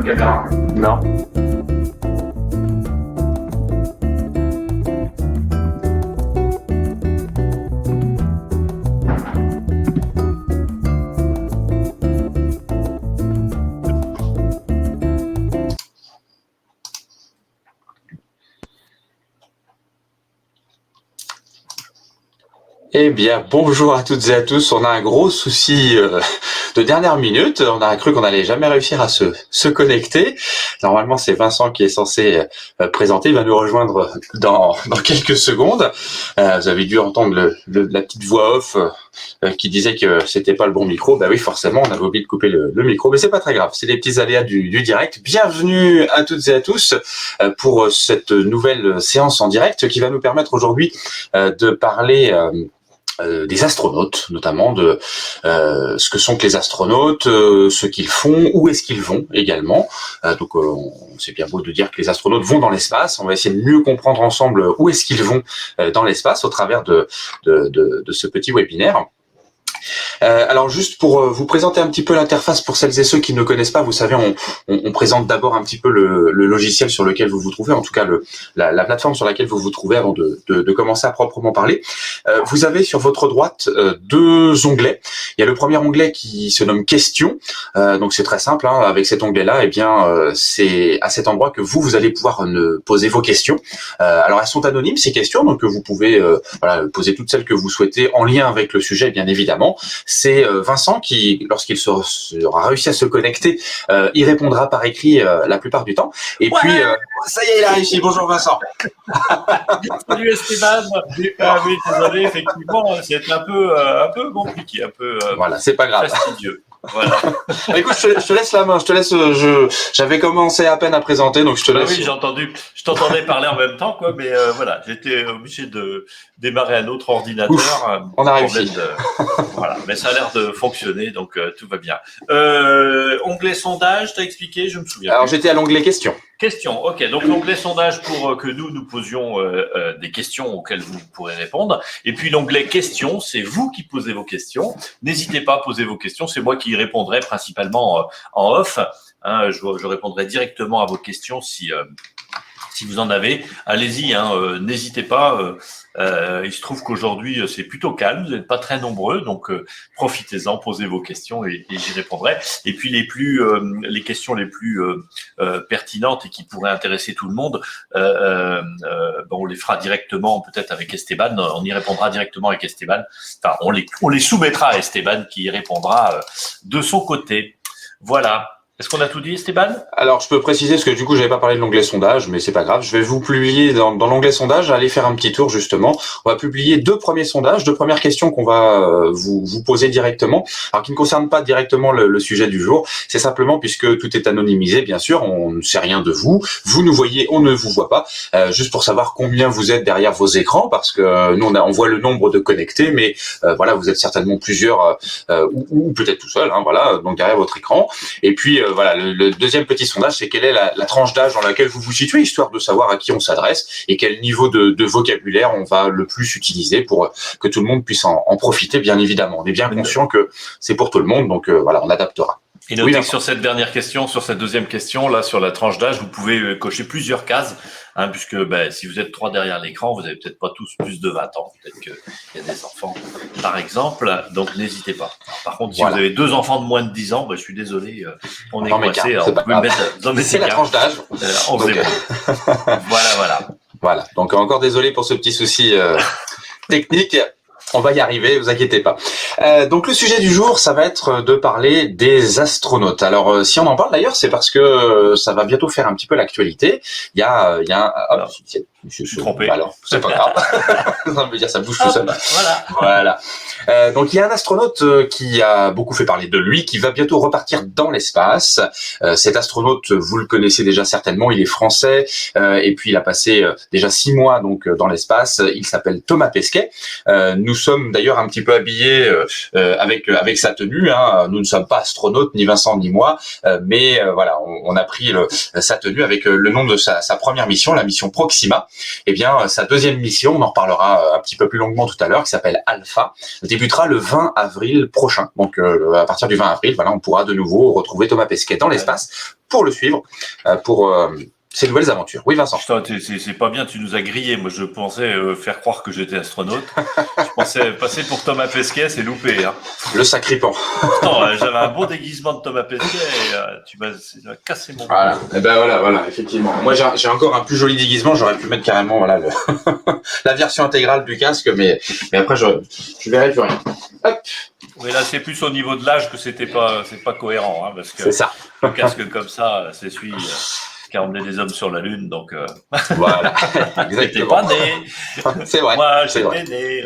caméra? Non. Eh bien, bonjour à toutes et à tous. On a un gros souci de dernière minute. On a cru qu'on allait jamais réussir à se connecter. Normalement, c'est Vincent qui est censé présenter. Il va nous rejoindre dans quelques secondes. Vous avez dû entendre la petite voix off qui disait que c'était pas le bon micro. Bah oui, forcément, on avait oublié de couper le micro, mais c'est pas très grave. C'est des petits aléas du direct. Bienvenue à toutes et à tous pour cette nouvelle séance en direct qui va nous permettre aujourd'hui de parler des astronautes, notamment de ce que sont que les astronautes, ce qu'ils font, où est-ce qu'ils vont également. Donc c'est bien beau de dire que les astronautes vont dans l'espace. On va essayer de mieux comprendre ensemble où est-ce qu'ils vont dans l'espace au travers de ce petit webinaire. Alors juste pour vous présenter un petit peu l'interface pour celles et ceux qui ne connaissent pas, vous savez, on présente d'abord un petit peu le logiciel sur lequel vous vous trouvez, en tout cas la plateforme sur laquelle vous vous trouvez avant de commencer à proprement parler. Vous avez sur votre droite deux onglets. Il y a le premier onglet qui se nomme questions. Donc c'est très simple, hein. Avec cet onglet-là, eh bien c'est à cet endroit que vous allez pouvoir poser vos questions. Alors elles sont anonymes ces questions, donc vous pouvez voilà, poser toutes celles que vous souhaitez en lien avec le sujet, bien évidemment. C'est Vincent qui, lorsqu'il aura réussi à se connecter, il répondra par écrit la plupart du temps. Et puis, ça y est, il a réussi. Bonjour Vincent. Salut Esteban. Oui, désolé, effectivement, c'est un peu compliqué, un peu voilà, c'est pas grave. Fastidieux. Voilà. Écoute, je te laisse la main. J'avais commencé à peine à présenter, donc je te laisse. Oui, j'ai entendu. Je t'entendais parler en même temps, quoi. Mais voilà, j'étais obligé de démarrer un autre ordinateur. Ouf, on a réussi. Voilà, mais ça a l'air de fonctionner, donc tout va bien. Onglet sondage, t'as expliqué, je me souviens. Alors j'étais à l'onglet questions. Questions, ok. Donc l'onglet sondage pour que nous posions des questions auxquelles vous pourrez répondre. Et puis l'onglet questions, c'est vous qui posez vos questions. N'hésitez pas à poser vos questions. C'est moi qui y répondrai principalement en off. Hein, je répondrai directement à vos questions si vous en avez. Allez-y, hein, n'hésitez pas. Il se trouve qu'aujourd'hui, c'est plutôt calme. Vous n'êtes pas très nombreux, donc profitez-en, posez vos questions et j'y répondrai. Et puis les questions les plus pertinentes et qui pourraient intéresser tout le monde, on les fera directement peut-être avec Esteban. On y répondra directement avec Esteban. Enfin, on les soumettra à Esteban qui y répondra de son côté. Voilà. Est-ce qu'on a tout dit, Esteban? Alors, je peux préciser, parce que du coup, j'avais pas parlé de l'onglet sondage, mais c'est pas grave. Je vais vous publier dans l'onglet sondage, allez faire un petit tour, justement. On va publier deux premiers sondages, deux premières questions qu'on va vous poser directement. Alors, qui ne concernent pas directement le sujet du jour. C'est simplement, puisque tout est anonymisé, bien sûr, on ne sait rien de vous. Vous nous voyez, on ne vous voit pas. Juste pour savoir combien vous êtes derrière vos écrans, parce que nous, on voit le nombre de connectés, mais voilà, vous êtes certainement plusieurs, ou peut-être tout seul, hein, voilà, donc derrière votre écran. Et puis, voilà, le deuxième petit sondage, c'est quelle est la tranche d'âge dans laquelle vous vous situez, histoire de savoir à qui on s'adresse et quel niveau de vocabulaire on va le plus utiliser pour que tout le monde puisse en profiter, bien évidemment. On est bien conscient que c'est pour tout le monde, donc voilà, on adaptera. Et notez que sur cette dernière question, sur cette deuxième question, là, sur la tranche d'âge, vous pouvez cocher plusieurs cases, hein, puisque si vous êtes trois derrière l'écran, vous avez peut-être pas tous plus de 20 ans. Peut-être qu'il y a des enfants, par exemple. Donc, n'hésitez pas. Alors, par contre, si vous avez deux enfants de moins de 10 ans, je suis désolé, on est coincé. Alors, vous pouvez mettre dans c'est la tranche d'âge. Voilà. Voilà. Donc, encore désolé pour ce petit souci technique. On va y arriver, vous inquiétez pas. Donc le sujet du jour, ça va être de parler des astronautes. Alors si on en parle d'ailleurs, c'est parce que ça va bientôt faire un petit peu l'actualité. Il y a un... Je suis trompé. Alors, c'est pas grave. Ça veut dire ça bouge tout seul. Voilà. Donc il y a un astronaute qui a beaucoup fait parler de lui, qui va bientôt repartir dans l'espace. Cet astronaute, vous le connaissez déjà certainement, il est français et puis il a passé déjà 6 mois donc dans l'espace. Il s'appelle Thomas Pesquet. Nous sommes d'ailleurs un petit peu habillés avec sa tenue. Hein. Nous ne sommes pas astronautes, ni Vincent ni moi, mais voilà, on a pris sa tenue avec le nom de sa première mission, la mission Proxima. Eh bien, sa deuxième mission, on en reparlera un petit peu plus longuement tout à l'heure, qui s'appelle Alpha, débutera le 20 avril prochain. Donc, à partir du 20 avril, voilà, on pourra de nouveau retrouver Thomas Pesquet dans l'espace pour le suivre, pour ces nouvelles aventures. Oui, Vincent. Putain, c'est pas bien, tu nous as grillés. Moi, je pensais faire croire que j'étais astronaute. Je pensais passer pour Thomas Pesquet, c'est loupé. Hein. Le sacripant. Pourtant, j'avais un bon déguisement de Thomas Pesquet et tu m'as cassé mon... Voilà, et ben voilà, effectivement. Moi, j'ai encore un plus joli déguisement. J'aurais pu mettre carrément, voilà, la version intégrale du casque, mais après, je verrai plus rien. Hop. Oui, là, c'est plus au niveau de l'âge que c'est pas cohérent, hein, parce que c'est ça. Le casque comme ça, c'est celui qui a emmené des hommes sur la Lune, donc voilà, t'étais pas né. C'est vrai. Moi, j'étais né.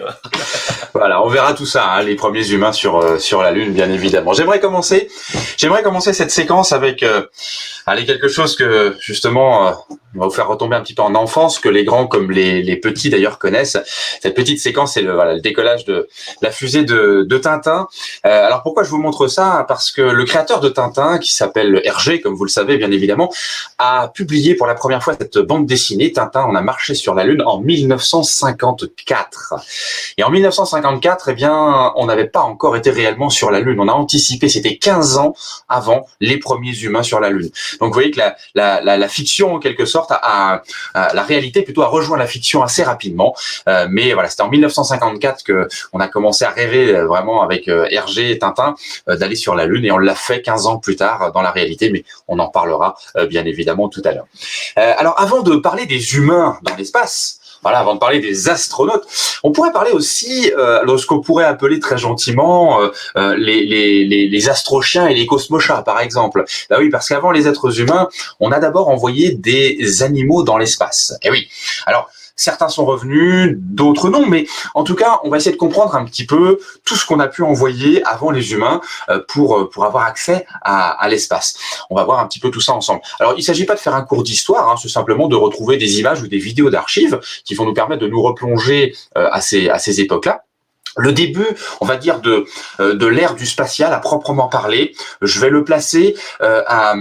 Voilà, on verra tout ça, hein, les premiers humains sur la Lune, bien évidemment. J'aimerais commencer cette séquence avec quelque chose que justement on va vous faire retomber un petit peu en enfance, que les grands comme les petits d'ailleurs connaissent. Cette petite séquence, c'est le décollage de la fusée de Tintin. Alors pourquoi je vous montre ça? Parce que le créateur de Tintin, qui s'appelle Hergé, comme vous le savez bien évidemment, a publié pour la première fois cette bande dessinée. Tintin, on a marché sur la Lune en 1954. Et en 1954, eh bien, on n'avait pas encore été réellement sur la Lune. On a anticipé, c'était 15 ans avant les premiers humains sur la Lune. Donc vous voyez que la fiction, en quelque sorte, la réalité plutôt a rejoint la fiction assez rapidement. Mais voilà, c'était en 1954 que on a commencé à rêver vraiment avec Hergé et Tintin d'aller sur la Lune, et on l'a fait 15 ans plus tard dans la réalité, mais on en parlera bien évidemment tout à l'heure. Alors avant de parler des humains dans l'espace, voilà, avant de parler des astronautes, on pourrait parler aussi de ce qu'on pourrait appeler très gentiment les astrochiens et les cosmochats, par exemple. Bah oui, parce qu'avant les êtres humains, on a d'abord envoyé des animaux dans l'espace. Et oui, alors certains sont revenus, d'autres non, mais en tout cas, on va essayer de comprendre un petit peu tout ce qu'on a pu envoyer avant les humains pour avoir accès à l'espace. On va voir un petit peu tout ça ensemble. Alors, il ne s'agit pas de faire un cours d'histoire, hein, c'est simplement de retrouver des images ou des vidéos d'archives qui vont nous permettre de nous replonger à ces époques-là. Le début, on va dire, de l'ère du spatial à proprement parler, je vais le placer à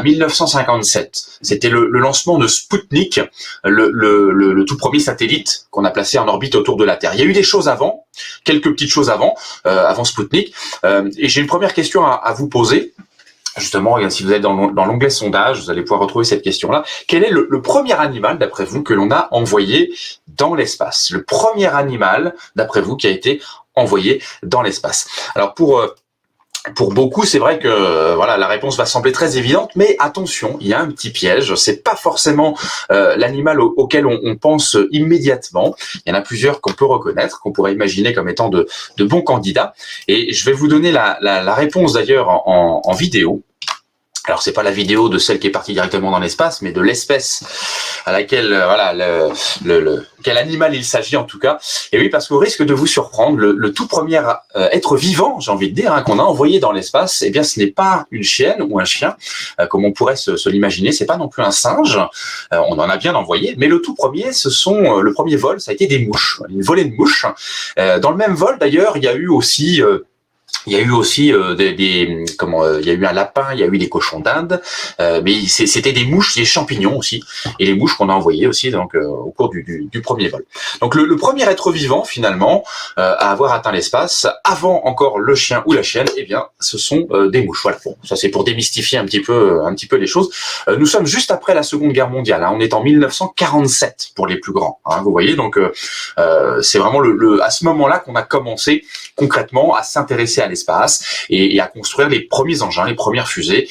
1957. C'était le lancement de Sputnik, le tout premier satellite qu'on a placé en orbite autour de la Terre. Il y a eu des choses avant, quelques petites choses avant Sputnik, et j'ai une première question à vous poser. Justement, si vous êtes dans l'onglet sondage, vous allez pouvoir retrouver cette question-là. Quel est le premier animal, d'après vous, que l'on a envoyé dans l'espace? Le premier animal, d'après vous, qui a été envoyé dans l'espace. Alors pour beaucoup, c'est vrai que voilà, la réponse va sembler très évidente, mais attention, il y a un petit piège. C'est pas forcément l'animal auquel on pense immédiatement. Il y en a plusieurs qu'on peut reconnaître, qu'on pourrait imaginer comme étant de bons candidats. Et je vais vous donner la réponse d'ailleurs en vidéo. Alors c'est pas la vidéo de celle qui est partie directement dans l'espace, mais de l'espèce à laquelle quel animal il s'agit en tout cas. Et oui, parce qu'au risque de vous surprendre, le tout premier être vivant, j'ai envie de dire, hein, qu'on a envoyé dans l'espace, eh bien ce n'est pas une chienne ou un chien, comme on pourrait se l'imaginer. C'est pas non plus un singe. On en a bien envoyé, mais le tout premier, le premier vol, ça a été des mouches, une volée de mouches. Dans le même vol d'ailleurs, il y a eu aussi il y a eu aussi il y a eu un lapin, il y a eu des cochons d'Inde, mais c'était des mouches, des champignons aussi, et les mouches qu'on a envoyées aussi donc au cours du premier vol. Donc le premier être vivant finalement à avoir atteint l'espace avant encore le chien ou la chienne, eh bien ce sont des mouches. Voilà. Bon, ça c'est pour démystifier un petit peu les choses. Nous sommes juste après la Seconde Guerre mondiale. Hein, on est en 1947 pour les plus grands. Hein, vous voyez, donc c'est vraiment à ce moment-là qu'on a commencé concrètement à s'intéresser à l'espace et à construire les premiers engins, les premières fusées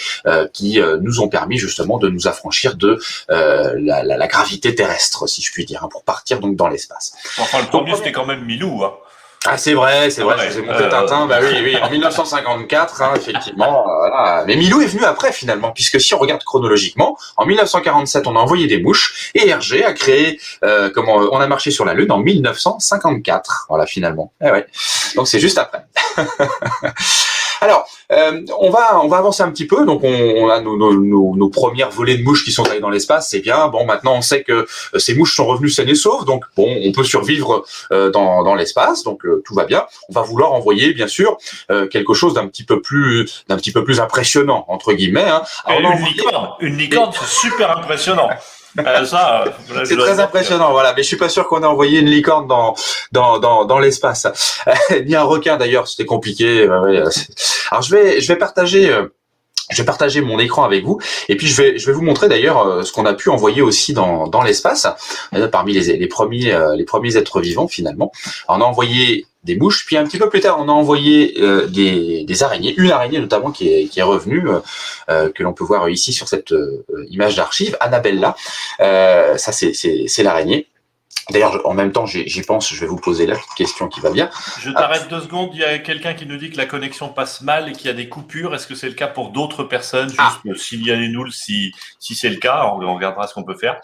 qui nous ont permis justement de nous affranchir de la gravité terrestre, si je puis dire, hein, pour partir donc dans l'espace. Enfin, le premier, c'était quand même Milou, hein. Ah c'est vrai, je vous ai montré Tintin, bah oui, en 1954, hein, effectivement, voilà. Mais Milou est venu après finalement, puisque si on regarde chronologiquement, en 1947 on a envoyé des mouches, et Hergé a créé, on a marché sur la Lune en 1954, voilà finalement. Eh ouais. Donc c'est juste après. Alors, on va avancer un petit peu. Donc, on a nos premières volées de mouches qui sont allées dans l'espace. C'est bien. Bon, maintenant, on sait que ces mouches sont revenues saines et sauves. Donc, bon, on peut survivre dans l'espace. Donc, tout va bien. On va vouloir envoyer, bien sûr, quelque chose d'un petit peu plus impressionnant entre guillemets. Hein. Une licorne, c'est super impressionnant. C'est très impressionnant, voilà. Mais je suis pas sûr qu'on ait envoyé une licorne dans l'espace, ni un requin d'ailleurs. C'était compliqué. Alors je vais partager Je vais partager mon écran avec vous et puis je vais vous montrer d'ailleurs ce qu'on a pu envoyer aussi dans l'espace parmi les premiers êtres vivants finalement. Alors, on a envoyé des mouches, puis un petit peu plus tard on a envoyé des araignées, une araignée notamment qui est revenue que l'on peut voir ici sur cette image d'archive, Annabella. Ça c'est l'araignée. D'ailleurs, en même temps, j'y pense, je vais vous poser la petite question qui va bien. Je t'arrête 2 secondes. Il y a quelqu'un qui nous dit que la connexion passe mal et qu'il y a des coupures. Est-ce que c'est le cas pour d'autres personnes? Juste signalez-nous si c'est le cas. On regardera ce qu'on peut faire.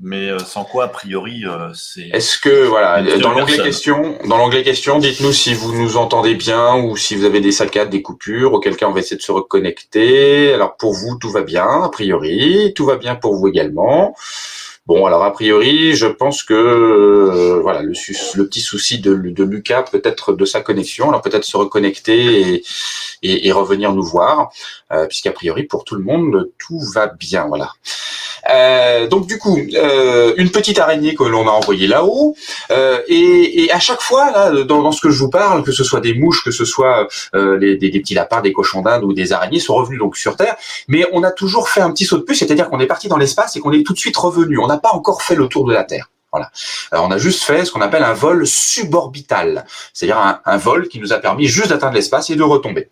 Mais sans quoi, a priori, c'est... Est-ce que, voilà, dans l'onglet questions, dites-nous si vous nous entendez bien ou si vous avez des saccades, des coupures, auquel cas on va essayer de se reconnecter. Alors, pour vous, tout va bien, a priori. Tout va bien pour vous également. Bon, alors a priori, je pense que voilà, le petit souci de Lucas peut-être de sa connexion, alors peut-être se reconnecter et revenir nous voir, puisqu'a priori pour tout le monde tout va bien, voilà. Donc du coup, une petite araignée que l'on a envoyée là-haut, et à chaque fois là, dans ce que je vous parle, que ce soit des mouches, que ce soit des petits lapins, des cochons d'Inde ou des araignées, sont revenus donc sur Terre, mais on a toujours fait un petit saut de puce, c'est-à-dire qu'on est parti dans l'espace et qu'on est tout de suite revenu. On n'a pas encore fait le tour de la Terre. Voilà. On a juste fait ce qu'on appelle un vol suborbital, c'est-à-dire un vol qui nous a permis juste d'atteindre l'espace et de retomber.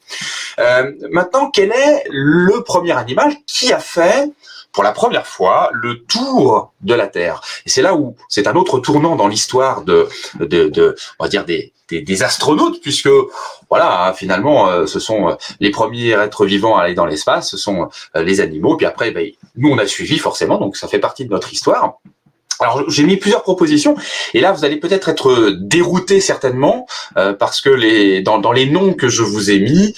Maintenant, quel est le premier animal qui a fait pour la première fois le tour de la Terre? Et c'est là où c'est un autre tournant dans l'histoire de on va dire des astronautes, puisque voilà, hein, finalement, ce sont les premiers êtres vivants à aller dans l'espace, ce sont les animaux. Puis après, nous on a suivi forcément, donc ça fait partie de notre histoire. Alors j'ai mis plusieurs propositions et là vous allez peut-être être dérouté certainement parce que dans les noms que je vous ai mis,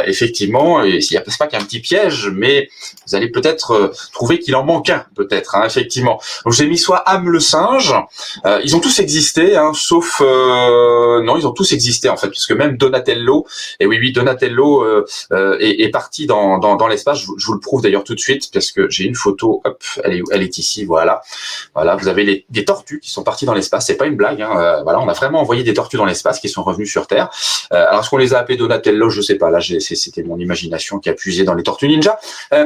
effectivement, il n'y a pas qu'un petit piège, mais vous allez peut-être trouver qu'il en manque un, peut-être, hein, effectivement. Donc j'ai mis soit Ham le singe, ils ont tous existé, hein, sauf non, ils ont tous existé en fait, puisque même Donatello, et oui Donatello est parti dans l'espace. Je vous le prouve d'ailleurs tout de suite parce que j'ai une photo, hop, elle est ici, voilà. Vous avez des tortues qui sont parties dans l'espace, c'est pas une blague, hein. Voilà, on a vraiment envoyé des tortues dans l'espace qui sont revenues sur Terre. Alors est-ce qu'on les a appelés Donatello, je sais pas, là c'était mon imagination qui a puisé dans les tortues ninja,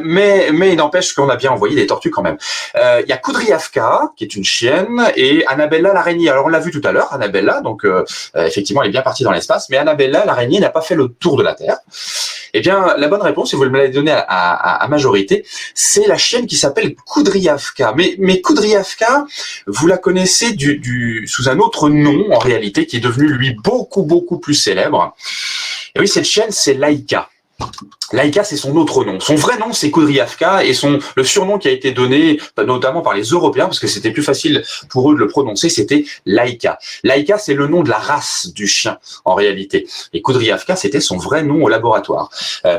mais il n'empêche qu'on a bien envoyé des tortues quand même. Il y a Kudryavka qui est une chienne et Annabella l'araignée. Alors on l'a vu tout à l'heure, Annabella, donc effectivement elle est bien partie dans l'espace, mais Annabella l'araignée n'a pas fait le tour de la Terre. Eh bien, la bonne réponse, et vous me l'avez donnée à majorité, c'est la chienne qui s'appelle Kudryavka. Mais Kudryavka, vous la connaissez sous un autre nom, en réalité, qui est devenu, lui, beaucoup, beaucoup plus célèbre. Et oui, cette chienne, c'est Laïka. Laïka, c'est son autre nom. Son vrai nom, c'est Kudryavka, et le surnom qui a été donné, notamment par les Européens, parce que c'était plus facile pour eux de le prononcer, c'était Laïka. Laïka, c'est le nom de la race du chien, en réalité. Et Kudryavka, c'était son vrai nom au laboratoire.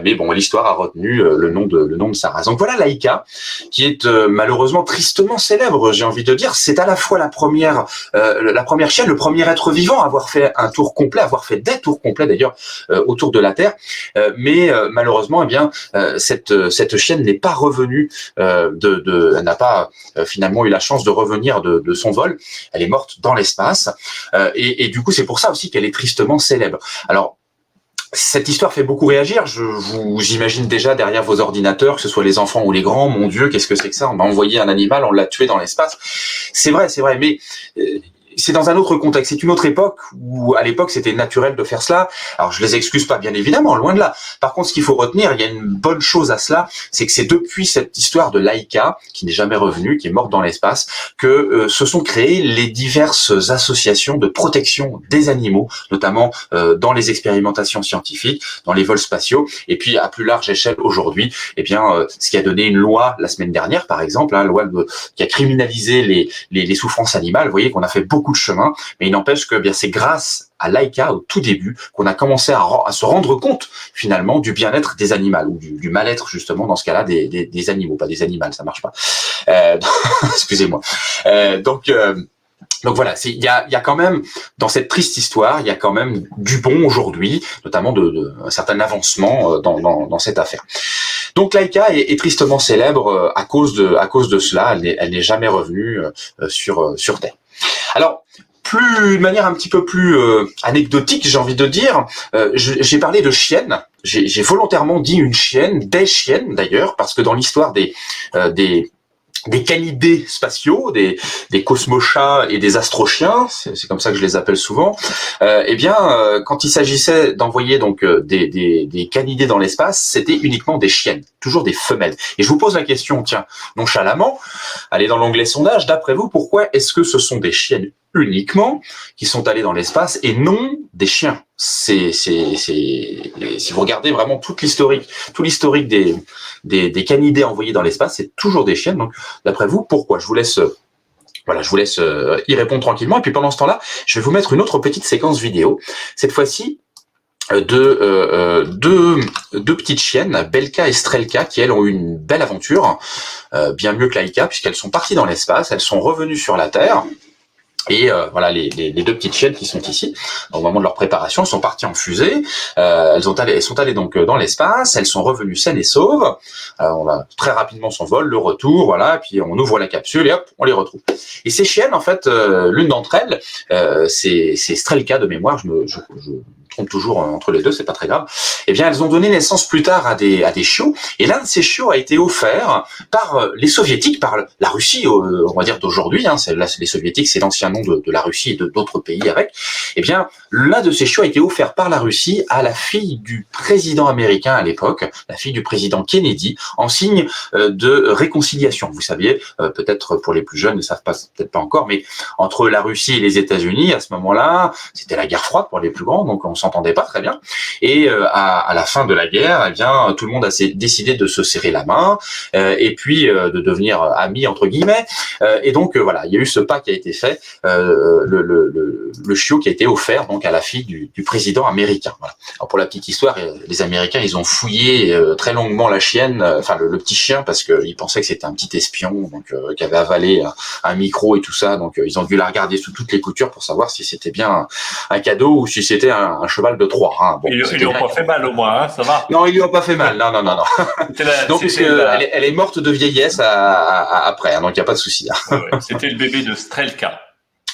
Mais bon, l'histoire a retenu le nom de sa race. Donc voilà Laïka, qui est malheureusement tristement célèbre, j'ai envie de dire. C'est à la fois la première chienne, le premier être vivant à avoir fait un tour complet, avoir fait des tours complets d'ailleurs autour de la Terre. Mais malheureusement, eh bien, cette chienne n'est pas revenue elle n'a pas finalement eu la chance de revenir de son vol. Elle est morte dans l'espace et du coup, c'est pour ça aussi qu'elle est tristement célèbre. Alors, cette histoire fait beaucoup réagir. J'imagine déjà derrière vos ordinateurs, que ce soit les enfants ou les grands. Mon Dieu, qu'est-ce que c'est que ça? On a envoyé un animal, on l'a tué dans l'espace. C'est vrai, mais c'est dans un autre contexte. C'est une autre époque où, à l'époque, c'était naturel de faire cela. Alors, je les excuse pas, bien évidemment, loin de là. Par contre, ce qu'il faut retenir, il y a une bonne chose à cela, c'est que c'est depuis cette histoire de Laïka, qui n'est jamais revenue, qui est morte dans l'espace, que se sont créées les diverses associations de protection des animaux, notamment dans les expérimentations scientifiques, dans les vols spatiaux, et puis à plus large échelle aujourd'hui, eh bien, ce qui a donné une loi la semaine dernière, par exemple, hein, loi qui a criminalisé les souffrances animales. Vous voyez qu'on a fait beaucoup de chemin, mais il n'empêche que bien c'est grâce à Laïka au tout début qu'on a commencé à se rendre compte finalement du bien-être des animaux ou du mal-être justement dans ce cas-là des animaux, pas des animaux, ça marche pas. Excusez-moi. Donc voilà, il y a quand même dans cette triste histoire, il y a quand même du bon aujourd'hui, notamment de un certain avancement dans cette affaire. Donc Laïka est tristement célèbre à cause de cela. Elle n'est jamais revenue sur Terre. Alors, de manière un petit peu plus anecdotique, j'ai envie de dire, j'ai parlé de chienne. j'ai volontairement dit une chienne, des chiennes d'ailleurs, parce que dans l'histoire des canidés spatiaux, des cosmochats et des astrochiens, c'est comme ça que je les appelle souvent. Quand il s'agissait d'envoyer donc des canidés dans l'espace, c'était uniquement des chiennes, toujours des femelles. Et je vous pose la question, tiens, nonchalamment, allez dans l'onglet sondage. D'après vous, pourquoi est-ce que ce sont des chiennes uniquement qui sont allées dans l'espace et non des chiens? Si vous regardez vraiment tout l'historique des canidés envoyés dans l'espace, c'est toujours des chiennes. Donc, d'après vous, pourquoi? Je vous laisse y répondre tranquillement. Et puis pendant ce temps-là, je vais vous mettre une autre petite séquence vidéo. Cette fois-ci, deux petites chiennes, Belka et Strelka, qui elles ont eu une belle aventure, bien mieux que Laika, puisqu'elles sont parties dans l'espace, elles sont revenues sur la Terre. Et voilà les deux petites chiennes qui sont ici. Au moment de leur préparation, elles sont parties en fusée. Elles sont allées donc dans l'espace. Elles sont revenues saines et sauves. On a très rapidement son vol, le retour, voilà. Puis on ouvre la capsule et hop, on les retrouve. Et ces chiennes, en fait, l'une d'entre elles, c'est Strelka de mémoire. Je me trompe toujours entre les deux, c'est pas très grave. Eh bien, elles ont donné naissance plus tard à des chiots. Et l'un de ces chiots a été offert par les soviétiques, par la Russie, on va dire d'aujourd'hui. Les soviétiques, c'est l'ancien nom de la Russie et de d'autres pays avec. Eh bien, l'un de ces chiots a été offert par la Russie à la fille du président américain à l'époque, la fille du président Kennedy, en signe de réconciliation. Vous saviez, peut-être pour les plus jeunes ne savent pas, peut-être pas encore, mais entre la Russie et les États-Unis, à ce moment-là, c'était la guerre froide pour les plus grands, donc on s'entendait pas très bien. Et à la fin de la guerre, eh bien, tout le monde a décidé de se serrer la main et puis de devenir amis entre guillemets. Et donc voilà, il y a eu ce pas qui a été fait. Le chiot qui a été offert donc à la fille du président américain. Voilà. Alors pour la petite histoire, les Américains ils ont fouillé très longuement la chienne, enfin le petit chien parce qu'ils pensaient que c'était un petit espion donc qui avait avalé un micro et tout ça. Donc ils ont dû la regarder sous toutes les coutures pour savoir si c'était bien un cadeau ou si c'était un cheval de Troie. Hein. Bon, ils lui ont pas fait mal au moins, hein, ça va. Non, ils lui ont pas fait mal. Non. Donc puisqu'elle elle est morte de vieillesse après, hein, donc il y a pas de souci. Hein. Ouais, c'était le bébé de Strelka.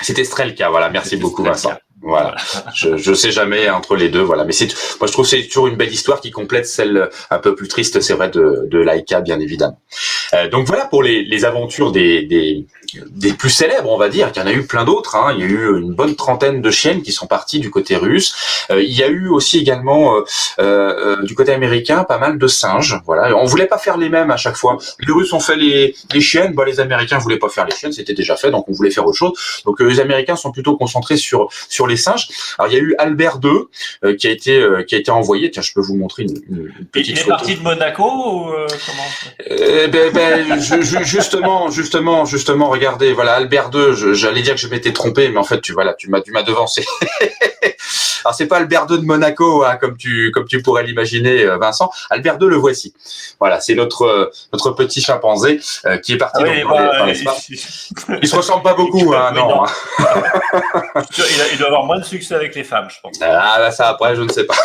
C'était Strelka, voilà. Merci beaucoup, Strelka. Vincent. Voilà. Je sais jamais entre les deux, voilà. Mais moi je trouve que c'est toujours une belle histoire qui complète celle un peu plus triste, c'est vrai, de Laika, bien évidemment. Donc voilà pour les aventures des plus célèbres, on va dire. Il y en a eu plein d'autres. Hein. Il y a eu une bonne trentaine de chiennes qui sont parties du côté russe. Il y a eu aussi également du côté américain pas mal de singes. Voilà. On voulait pas faire les mêmes à chaque fois. Les Russes ont fait les chiennes, les Américains voulaient pas faire les chiennes, c'était déjà fait, donc on voulait faire autre chose. Donc les Américains sont plutôt concentrés sur les singes. Alors il y a eu Albert II qui a été envoyé. Tiens, je peux vous montrer une petite photo. Il est parti de Monaco ou comment Justement, regardez, voilà, Albert II, j'allais dire que je m'étais trompé, mais en fait, tu m'as devancé. Alors, c'est pas Albert II de Monaco, hein, comme tu pourrais l'imaginer, Vincent. Albert II, le voici. Voilà, c'est notre petit chimpanzé qui est parti dans l'espace. Il se ressemble pas beaucoup, hein, non. Il doit avoir moins de succès avec les femmes, je pense. Ça après, je ne sais pas.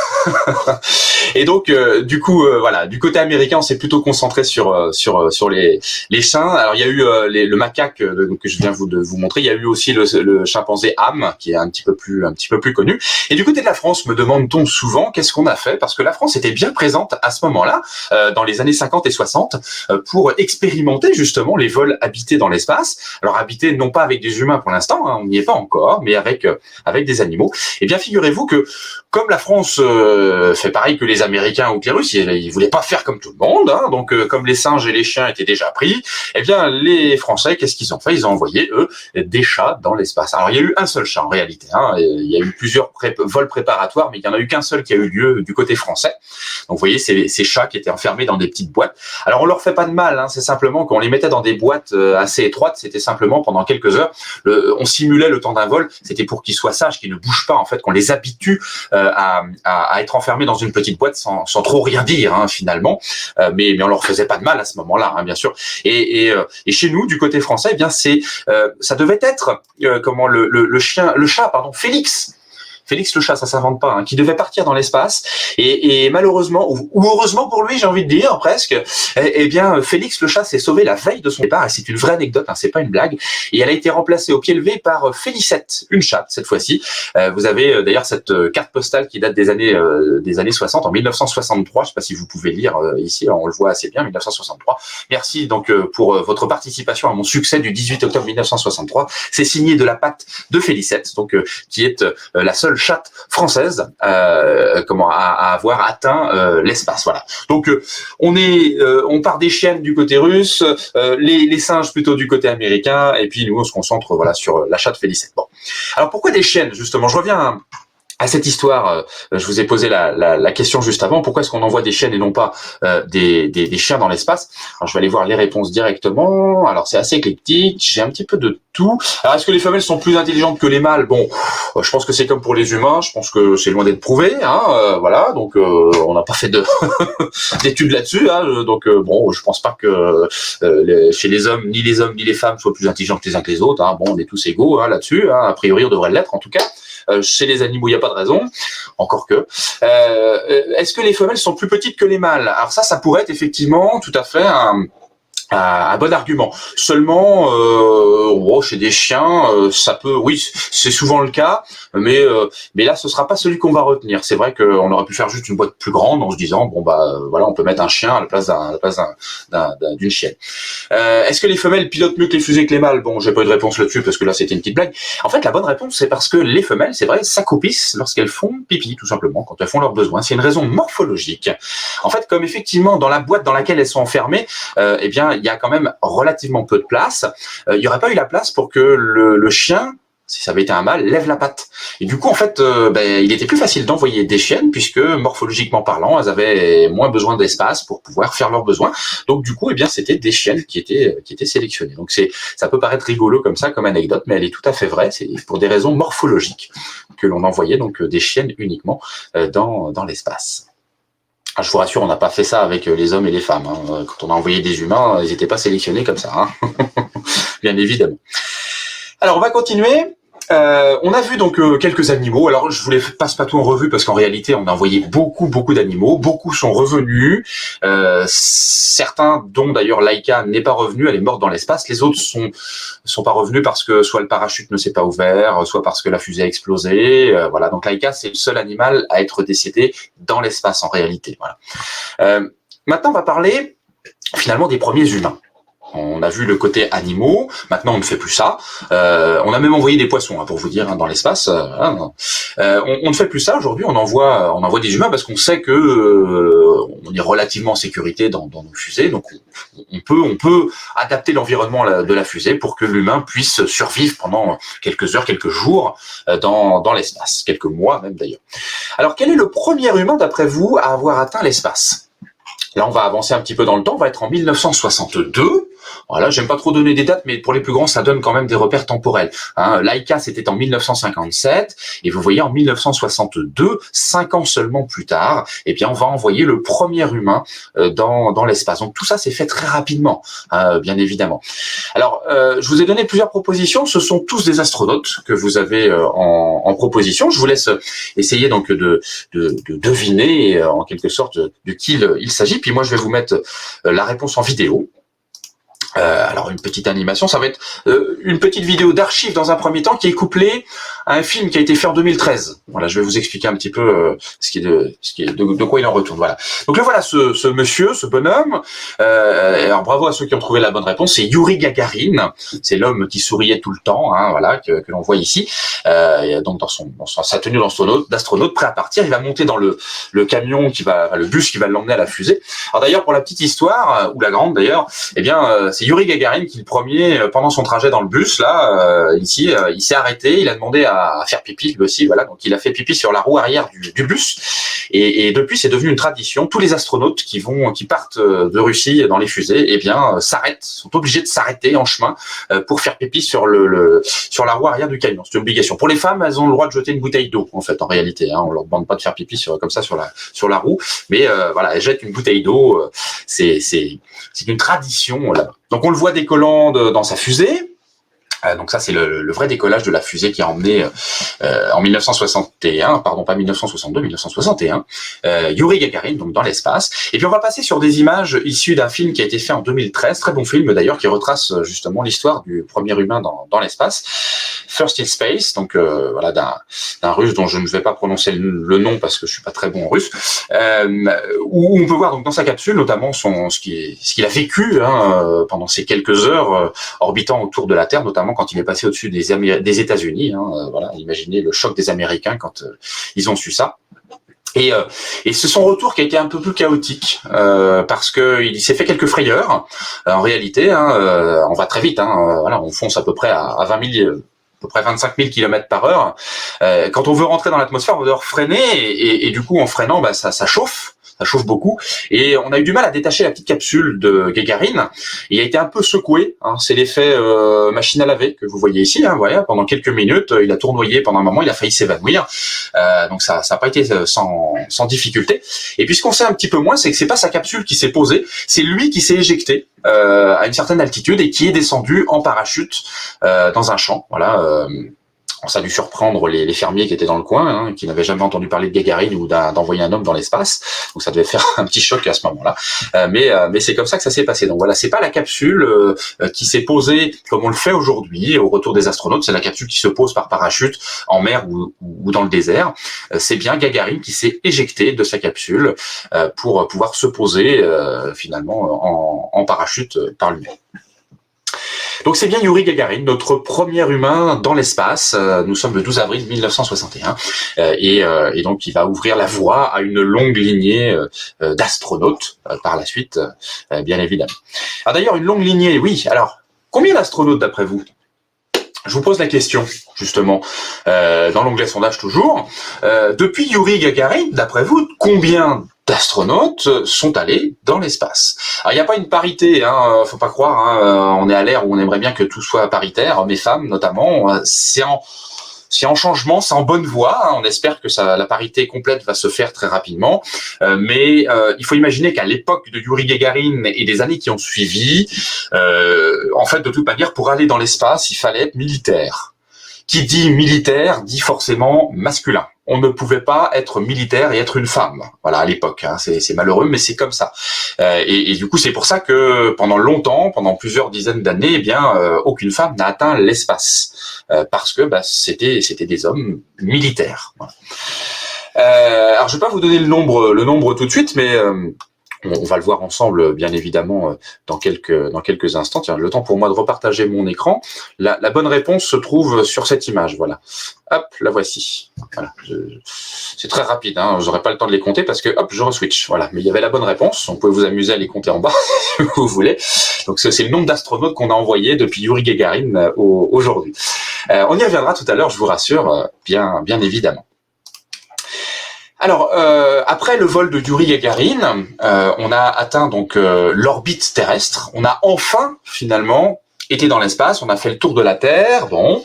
Et donc, du coup, voilà, du côté américain, on s'est plutôt concentré sur les chiens. Alors, il y a eu le macaque que je viens de vous montrer. Il y a eu aussi le chimpanzé Ham, qui est un petit peu plus connu. Et du côté de la France, me demande-t-on souvent qu'est-ce qu'on a fait, parce que la France était bien présente à ce moment-là, dans les années 50 et 60, pour expérimenter justement les vols habités dans l'espace. Alors habités non pas avec des humains pour l'instant, hein, on n'y est pas encore, mais avec des animaux. Et bien figurez-vous que comme la France fait pareil que les Américains ou que les Russes, ils voulaient pas faire comme tout le monde, hein, donc comme les singes et les chiens étaient déjà pris, eh bien les Français, qu'est-ce qu'ils ont fait? Ils ont envoyé eux des chats dans l'espace. Alors il y a eu un seul chat en réalité, hein, il y a eu plusieurs vols préparatoires, mais il y en a eu qu'un seul qui a eu lieu du côté français. Donc vous voyez, c'est ces chats qui étaient enfermés dans des petites boîtes. Alors on leur fait pas de mal, hein, c'est simplement qu'on les mettait dans des boîtes assez étroites. C'était simplement pendant quelques heures, on simulait le temps d'un vol. C'était pour qu'ils soient sages, qu'ils ne bougent pas, en fait, qu'on les habitue à être enfermés dans une petite boîte sans trop rien dire, hein, finalement. Mais on leur faisait pas de mal à ce moment-là, hein, bien sûr. Et chez nous, du côté français, eh bien ça devait être le chat, Félix. Félix le chat, ça s'invente pas, hein, qui devait partir dans l'espace et malheureusement ou heureusement pour lui, j'ai envie de dire presque, eh bien Félix le chat s'est sauvé la veille de son départ et c'est une vraie anecdote, hein, c'est pas une blague. Et elle a été remplacée au pied levé par Félicette, une chatte cette fois-ci. Vous avez d'ailleurs cette carte postale qui date des années 60, en 1963. Je sais pas si vous pouvez lire ici, on le voit assez bien, 1963. Merci donc pour votre participation à mon succès du 18 octobre 1963. C'est signé de la patte de Félicette, donc qui est la seule chatte française à avoir atteint l'espace. Voilà. Donc on part des chiennes du côté russe, les singes plutôt du côté américain, et puis nous on se concentre sur la chatte Félicette. Bon. Alors pourquoi des chiennes justement? Je reviens à cette histoire. Je vous ai posé la question juste avant. Pourquoi est-ce qu'on envoie des chiennes et non pas des chiens dans l'espace? Alors je vais aller voir les réponses directement. Alors c'est assez éclectique. J'ai un petit peu de tout. Alors est-ce que les femelles sont plus intelligentes que les mâles? Bon, je pense que c'est comme pour les humains. Je pense que c'est loin d'être prouvé. Voilà. Donc on n'a pas fait d'études là-dessus. Donc bon, je pense pas que chez les hommes ni les femmes soient plus intelligentes les uns que les autres. Bon, on est tous égaux là-dessus. A priori, on devrait l'être en tout cas. Chez les animaux, il n'y a pas de raison, encore que. Est-ce que les femelles sont plus petites que les mâles? Alors ça pourrait être effectivement tout à fait un bon argument. Seulement, chez des chiens, ça peut, oui, c'est souvent le cas, mais là, ce sera pas celui qu'on va retenir. C'est vrai qu'on aurait pu faire juste une boîte plus grande en se disant, voilà, on peut mettre un chien à la place d'une chienne. Est-ce que les femelles pilotent mieux que les fusées que les mâles? Bon, j'ai pas eu de réponse là-dessus parce que là, c'était une petite blague. En fait, la bonne réponse, c'est parce que les femelles, c'est vrai, s'accroupissent lorsqu'elles font pipi, tout simplement, quand elles font leurs besoins. C'est une raison morphologique. En fait, comme effectivement, dans la boîte dans laquelle elles sont enfermées, eh bien, il y a quand même relativement peu de place. Il n'y aurait pas eu la place pour que le chien, si ça avait été un mâle, lève la patte. Et du coup, en fait, il était plus facile d'envoyer des chiennes puisque, morphologiquement parlant, elles avaient moins besoin d'espace pour pouvoir faire leurs besoins. Donc, du coup, eh bien, c'était des chiennes qui étaient sélectionnées. Donc, ça peut paraître rigolo comme ça, comme anecdote, mais elle est tout à fait vraie. C'est pour des raisons morphologiques que l'on envoyait donc des chiennes uniquement dans l'espace. Je vous rassure, on n'a pas fait ça avec les hommes et les femmes. Quand on a envoyé des humains, ils n'étaient pas sélectionnés comme ça, bien évidemment. Alors, on va continuer. On a vu donc quelques animaux. Alors, je vous les passe pas tout en revue parce qu'en réalité, on a envoyé beaucoup d'animaux. Beaucoup sont revenus. Certains, dont d'ailleurs Laika n'est pas revenue, elle est morte dans l'espace. Les autres sont pas revenus parce que soit le parachute ne s'est pas ouvert, soit parce que la fusée a explosé. Voilà. Donc Laika, c'est le seul animal à être décédé dans l'espace en réalité. Voilà. Maintenant, on va parler finalement des premiers humains. On a vu le côté animaux, maintenant on ne fait plus ça. On a même envoyé des poissons, pour vous dire, dans l'espace. On ne fait plus ça aujourd'hui. On envoie des humains parce qu'on sait que on est relativement en sécurité dans nos fusées. Donc on peut adapter l'environnement de la fusée pour que l'humain puisse survivre pendant quelques heures, quelques jours dans l'espace, quelques mois même d'ailleurs. Alors quel est le premier humain d'après vous à avoir atteint l'espace? Là, on va avancer un petit peu dans le temps. On va être en 1962. Voilà, j'aime pas trop donner des dates, mais pour les plus grands, ça donne quand même des repères temporels. Laika, c'était en 1957, et vous voyez, en 1962, 5 ans seulement plus tard, eh bien, on va envoyer le premier humain dans l'espace. Donc tout ça s'est fait très rapidement, bien évidemment. Alors, je vous ai donné plusieurs propositions. Ce sont tous des astronautes que vous avez en proposition. Je vous laisse essayer donc de deviner en quelque sorte de qui il s'agit. Puis moi, je vais vous mettre la réponse en vidéo. Alors une petite animation, ça va être une petite vidéo d'archives dans un premier temps qui est couplée à un film qui a été fait en 2013. Voilà, je vais vous expliquer un petit peu de quoi il en retourne. Voilà. Donc là voilà ce monsieur, ce bonhomme. Alors bravo à ceux qui ont trouvé la bonne réponse. C'est Youri Gagarin. C'est l'homme qui souriait tout le temps. Voilà que l'on voit ici. Donc dans sa tenue d'astronaute, prêt à partir, il va monter dans le camion le bus qui va l'emmener à la fusée. Alors d'ailleurs pour la petite histoire ou la grande d'ailleurs, eh bien c'est Youri Gagarin qui le premier pendant son trajet dans le bus il s'est arrêté, il a demandé à faire pipi lui aussi, voilà, donc il a fait pipi sur la roue arrière du bus et depuis c'est devenu une tradition. Tous les astronautes qui partent de Russie dans les fusées, eh bien sont obligés de s'arrêter en chemin pour faire pipi sur sur la roue arrière du camion. C'est une obligation. Pour les femmes, elles ont le droit de jeter une bouteille d'eau en fait en réalité. On leur demande pas de faire pipi comme ça sur la roue, mais voilà, elles jettent une bouteille d'eau. C'est une tradition là. Donc on le voit décollant dans sa fusée. Donc ça, c'est le vrai décollage de la fusée qui a emmené en 1961, pardon, pas 1962, 1961, Youri Gagarin, donc dans l'espace. Et puis on va passer sur des images issues d'un film qui a été fait en 2013, très bon film d'ailleurs, qui retrace justement l'histoire du premier humain dans l'espace, First in Space, donc voilà, d'un russe dont je ne vais pas prononcer le nom parce que je suis pas très bon en russe, où on peut voir donc dans sa capsule notamment ce qu'il a vécu pendant ces quelques heures orbitant autour de la Terre, notamment quand il est passé au-dessus des États-Unis. Voilà, imaginez le choc des Américains quand ils ont su ça. Et c'est son retour qui a été un peu plus chaotique parce que il s'est fait quelques frayeurs. En réalité, on va très vite. Voilà, on fonce à peu près à 20 000. À peu près 25 000 km par heure. Quand on veut rentrer dans l'atmosphère, on va devoir freiner et du coup, en freinant, ça chauffe. Ça chauffe beaucoup et on a eu du mal à détacher la petite capsule de Gagarin. Il a été un peu secoué. C'est l'effet machine à laver que vous voyez ici. Voilà, pendant quelques minutes, il a tournoyé pendant un moment, il a failli s'évanouir. Donc ça n'a pas été sans difficulté. Et puis ce qu'on sait un petit peu moins, c'est que c'est pas sa capsule qui s'est posée, c'est lui qui s'est éjecté à une certaine altitude et qui est descendu en parachute dans un champ. Voilà. Ça a dû surprendre les fermiers qui étaient dans le coin, qui n'avaient jamais entendu parler de Gagarin ou d'envoyer un homme dans l'espace. Donc ça devait faire un petit choc à ce moment-là. Mais c'est comme ça que ça s'est passé. Donc voilà, c'est pas la capsule qui s'est posée comme on le fait aujourd'hui au retour des astronautes. C'est la capsule qui se pose par parachute en mer ou dans le désert. C'est bien Gagarin qui s'est éjecté de sa capsule pour pouvoir se poser finalement en parachute par lui-même. Donc c'est bien Youri Gagarin, notre premier humain dans l'espace. Nous sommes le 12 avril 1961 et donc il va ouvrir la voie à une longue lignée d'astronautes par la suite, bien évidemment. Alors d'ailleurs une longue lignée, oui. Alors combien d'astronautes d'après vous ? Je vous pose la question, justement, dans l'onglet sondage toujours. Depuis Youri Gagarin, d'après vous, combien d'astronautes sont allés dans l'espace? Alors, il n'y a pas une parité, faut pas croire, on est à l'ère où on aimerait bien que tout soit paritaire, hommes et femmes notamment. C'est en changement, c'est en bonne voie. On espère que la parité complète va se faire très rapidement. Mais il faut imaginer qu'à l'époque de Youri Gagarin et des années qui ont suivi, en fait, de toute manière, pour aller dans l'espace, il fallait être militaire. Qui dit militaire dit forcément masculin. On ne pouvait pas être militaire et être une femme. Voilà, à l'époque, c'est malheureux, mais c'est comme ça. Et du coup, c'est pour ça que pendant longtemps, pendant plusieurs dizaines d'années, aucune femme n'a atteint l'espace parce que c'était des hommes militaires. Voilà. Alors, je vais pas vous donner le nombre tout de suite, mais on va le voir ensemble, bien évidemment, dans quelques instants. Tiens, le temps pour moi de repartager mon écran. La bonne réponse se trouve sur cette image. Voilà. Hop, la voici. Voilà. C'est très rapide. J'aurai pas le temps de les compter parce que hop, je re-switch. Voilà. Mais il y avait la bonne réponse. On pouvait vous amuser à les compter en bas si vous voulez. Donc c'est le nombre d'astronautes qu'on a envoyés depuis Youri Gagarin aujourd'hui. On y reviendra tout à l'heure, je vous rassure, bien évidemment. Alors, après le vol de Youri Gagarin, on a atteint donc l'orbite terrestre. On a enfin, finalement, été dans l'espace. On a fait le tour de la Terre. Bon,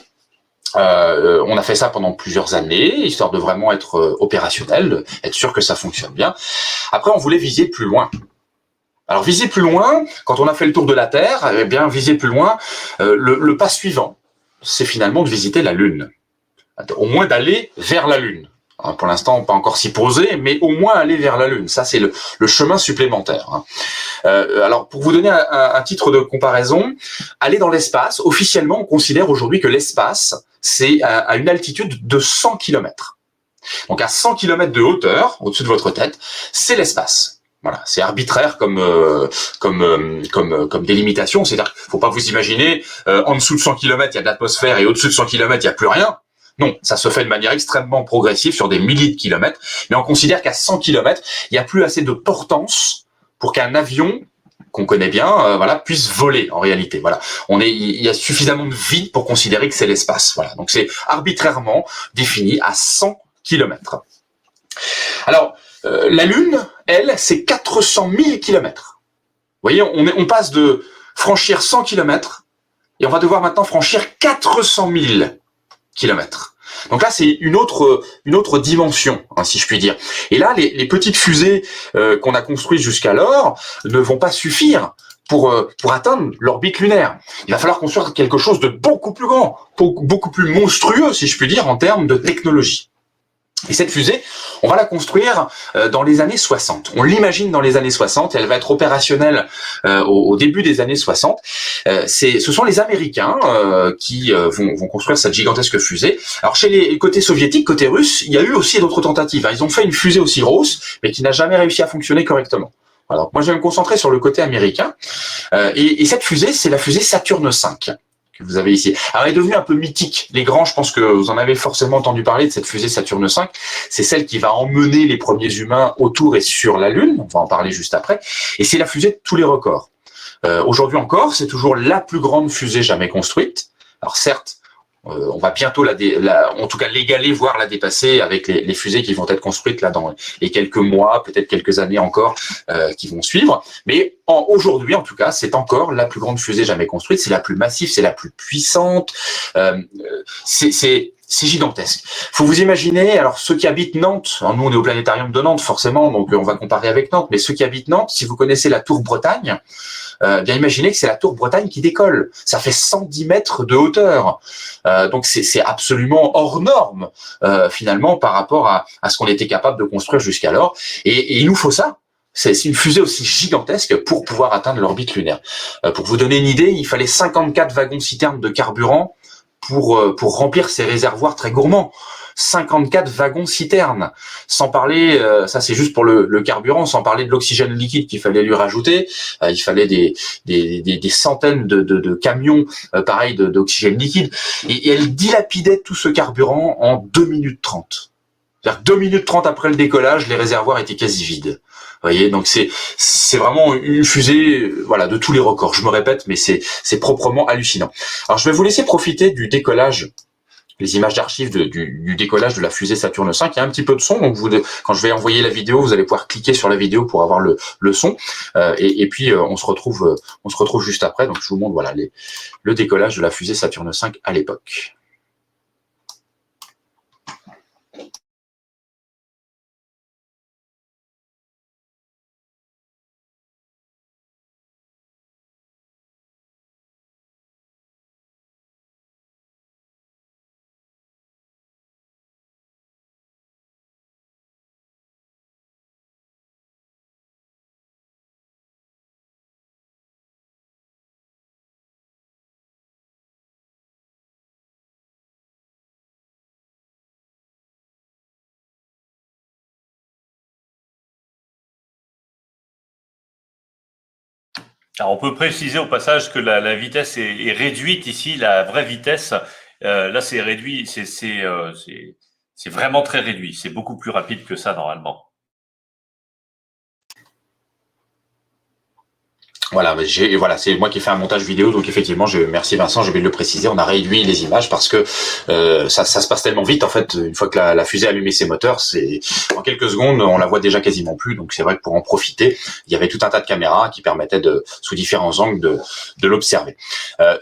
on a fait ça pendant plusieurs années, histoire de vraiment être opérationnel, être sûr que ça fonctionne bien. Après, on voulait viser plus loin. Alors, viser plus loin, quand on a fait le tour de la Terre, viser plus loin, le pas suivant, c'est finalement de visiter la Lune. Au moins d'aller vers la Lune. Pour l'instant, pas encore s'y poser, mais au moins aller vers la Lune. Ça, c'est le chemin supplémentaire. Alors, pour vous donner un titre de comparaison, aller dans l'espace, officiellement, on considère aujourd'hui que l'espace, c'est à une altitude de 100 km. Donc, à 100 km de hauteur, au-dessus de votre tête, c'est l'espace. Voilà, c'est arbitraire comme délimitation. C'est-à-dire qu'il faut pas vous imaginer, en dessous de 100 km, il y a de l'atmosphère et au-dessus de 100 km, il n'y a plus rien. Non, ça se fait de manière extrêmement progressive sur des milliers de kilomètres, mais on considère qu'à 100 km, il n'y a plus assez de portance pour qu'un avion qu'on connaît bien, puisse voler en réalité. Voilà, il y a suffisamment de vide pour considérer que c'est l'espace. Voilà, donc c'est arbitrairement défini à 100 km. Alors, la Lune, elle, c'est 400 000 km. Vous voyez, on passe de franchir 100 km et on va devoir maintenant franchir 400 000 kilomètres. Donc là, c'est une autre dimension, si je puis dire. Et là, les petites fusées qu'on a construites jusqu'alors ne vont pas suffire pour atteindre l'orbite lunaire. Il va falloir construire quelque chose de beaucoup plus grand, beaucoup plus monstrueux, si je puis dire, en termes de technologie. Et cette fusée, on va la construire dans les années 60. On l'imagine dans les années 60 et elle va être opérationnelle au début des années 60. Ce sont les Américains qui vont construire cette gigantesque fusée. Alors chez les côtés soviétiques, côté russe, il y a eu aussi d'autres tentatives. Ils ont fait une fusée aussi grosse, mais qui n'a jamais réussi à fonctionner correctement. Alors moi je vais me concentrer sur le côté américain. Et cette fusée, c'est la fusée Saturne V. Que vous avez ici. Alors, elle est devenue un peu mythique. Les grands, je pense que vous en avez forcément entendu parler de cette fusée Saturne V. C'est celle qui va emmener les premiers humains autour et sur la Lune. On va en parler juste après. Et c'est la fusée de tous les records. Aujourd'hui encore, c'est toujours la plus grande fusée jamais construite. Alors certes, on va bientôt en tout cas l'égaler, voire la dépasser avec les fusées qui vont être construites là dans les quelques mois, peut-être quelques années encore qui vont suivre. Mais aujourd'hui, en tout cas, c'est encore la plus grande fusée jamais construite. C'est la plus massive, c'est la plus puissante. C'est gigantesque. Faut vous imaginer, alors ceux qui habitent Nantes, alors nous on est au planétarium de Nantes forcément, donc on va comparer avec Nantes, mais ceux qui habitent Nantes, si vous connaissez la tour Bretagne, bien imaginez que c'est la tour Bretagne qui décolle. Ça fait 110 mètres de hauteur. Donc c'est absolument hors norme finalement par rapport à ce qu'on était capable de construire jusqu'alors. Et il nous faut ça. C'est une fusée aussi gigantesque pour pouvoir atteindre l'orbite lunaire. Pour vous donner une idée, il fallait 54 wagons-citernes de carburant pour remplir ces réservoirs très gourmands. 54 wagons-citernes, sans parler, ça c'est juste pour le carburant, sans parler de l'oxygène liquide qu'il fallait lui rajouter. Il fallait des centaines de camions, pareil, d'oxygène liquide. Et elle dilapidait tout ce carburant en 2 minutes 30. C'est-à-dire 2 minutes 30 après le décollage, les réservoirs étaient quasi vides. Vous voyez, donc c'est vraiment une fusée, voilà, de tous les records. Je me répète, mais c'est proprement hallucinant. Alors je vais vous laisser profiter du décollage, les images d'archives du décollage de la fusée Saturne V. Il y a un petit peu de son, donc quand je vais envoyer la vidéo, vous allez pouvoir cliquer sur la vidéo pour avoir le son. Et puis on se retrouve juste après. Donc je vous montre voilà le décollage de la fusée Saturne V à l'époque. Alors, on peut préciser au passage que la vitesse est réduite ici, la vraie vitesse. Là, c'est réduit, c'est vraiment très réduit. C'est beaucoup plus rapide que ça normalement. Voilà, c'est moi qui ai fait un montage vidéo, donc effectivement, merci Vincent, j'ai oublié de le préciser, on a réduit les images parce que ça se passe tellement vite en fait, une fois que la fusée a allumé ses moteurs, c'est en quelques secondes, on la voit déjà quasiment plus, donc c'est vrai que pour en profiter, il y avait tout un tas de caméras qui permettaient sous différents angles de l'observer.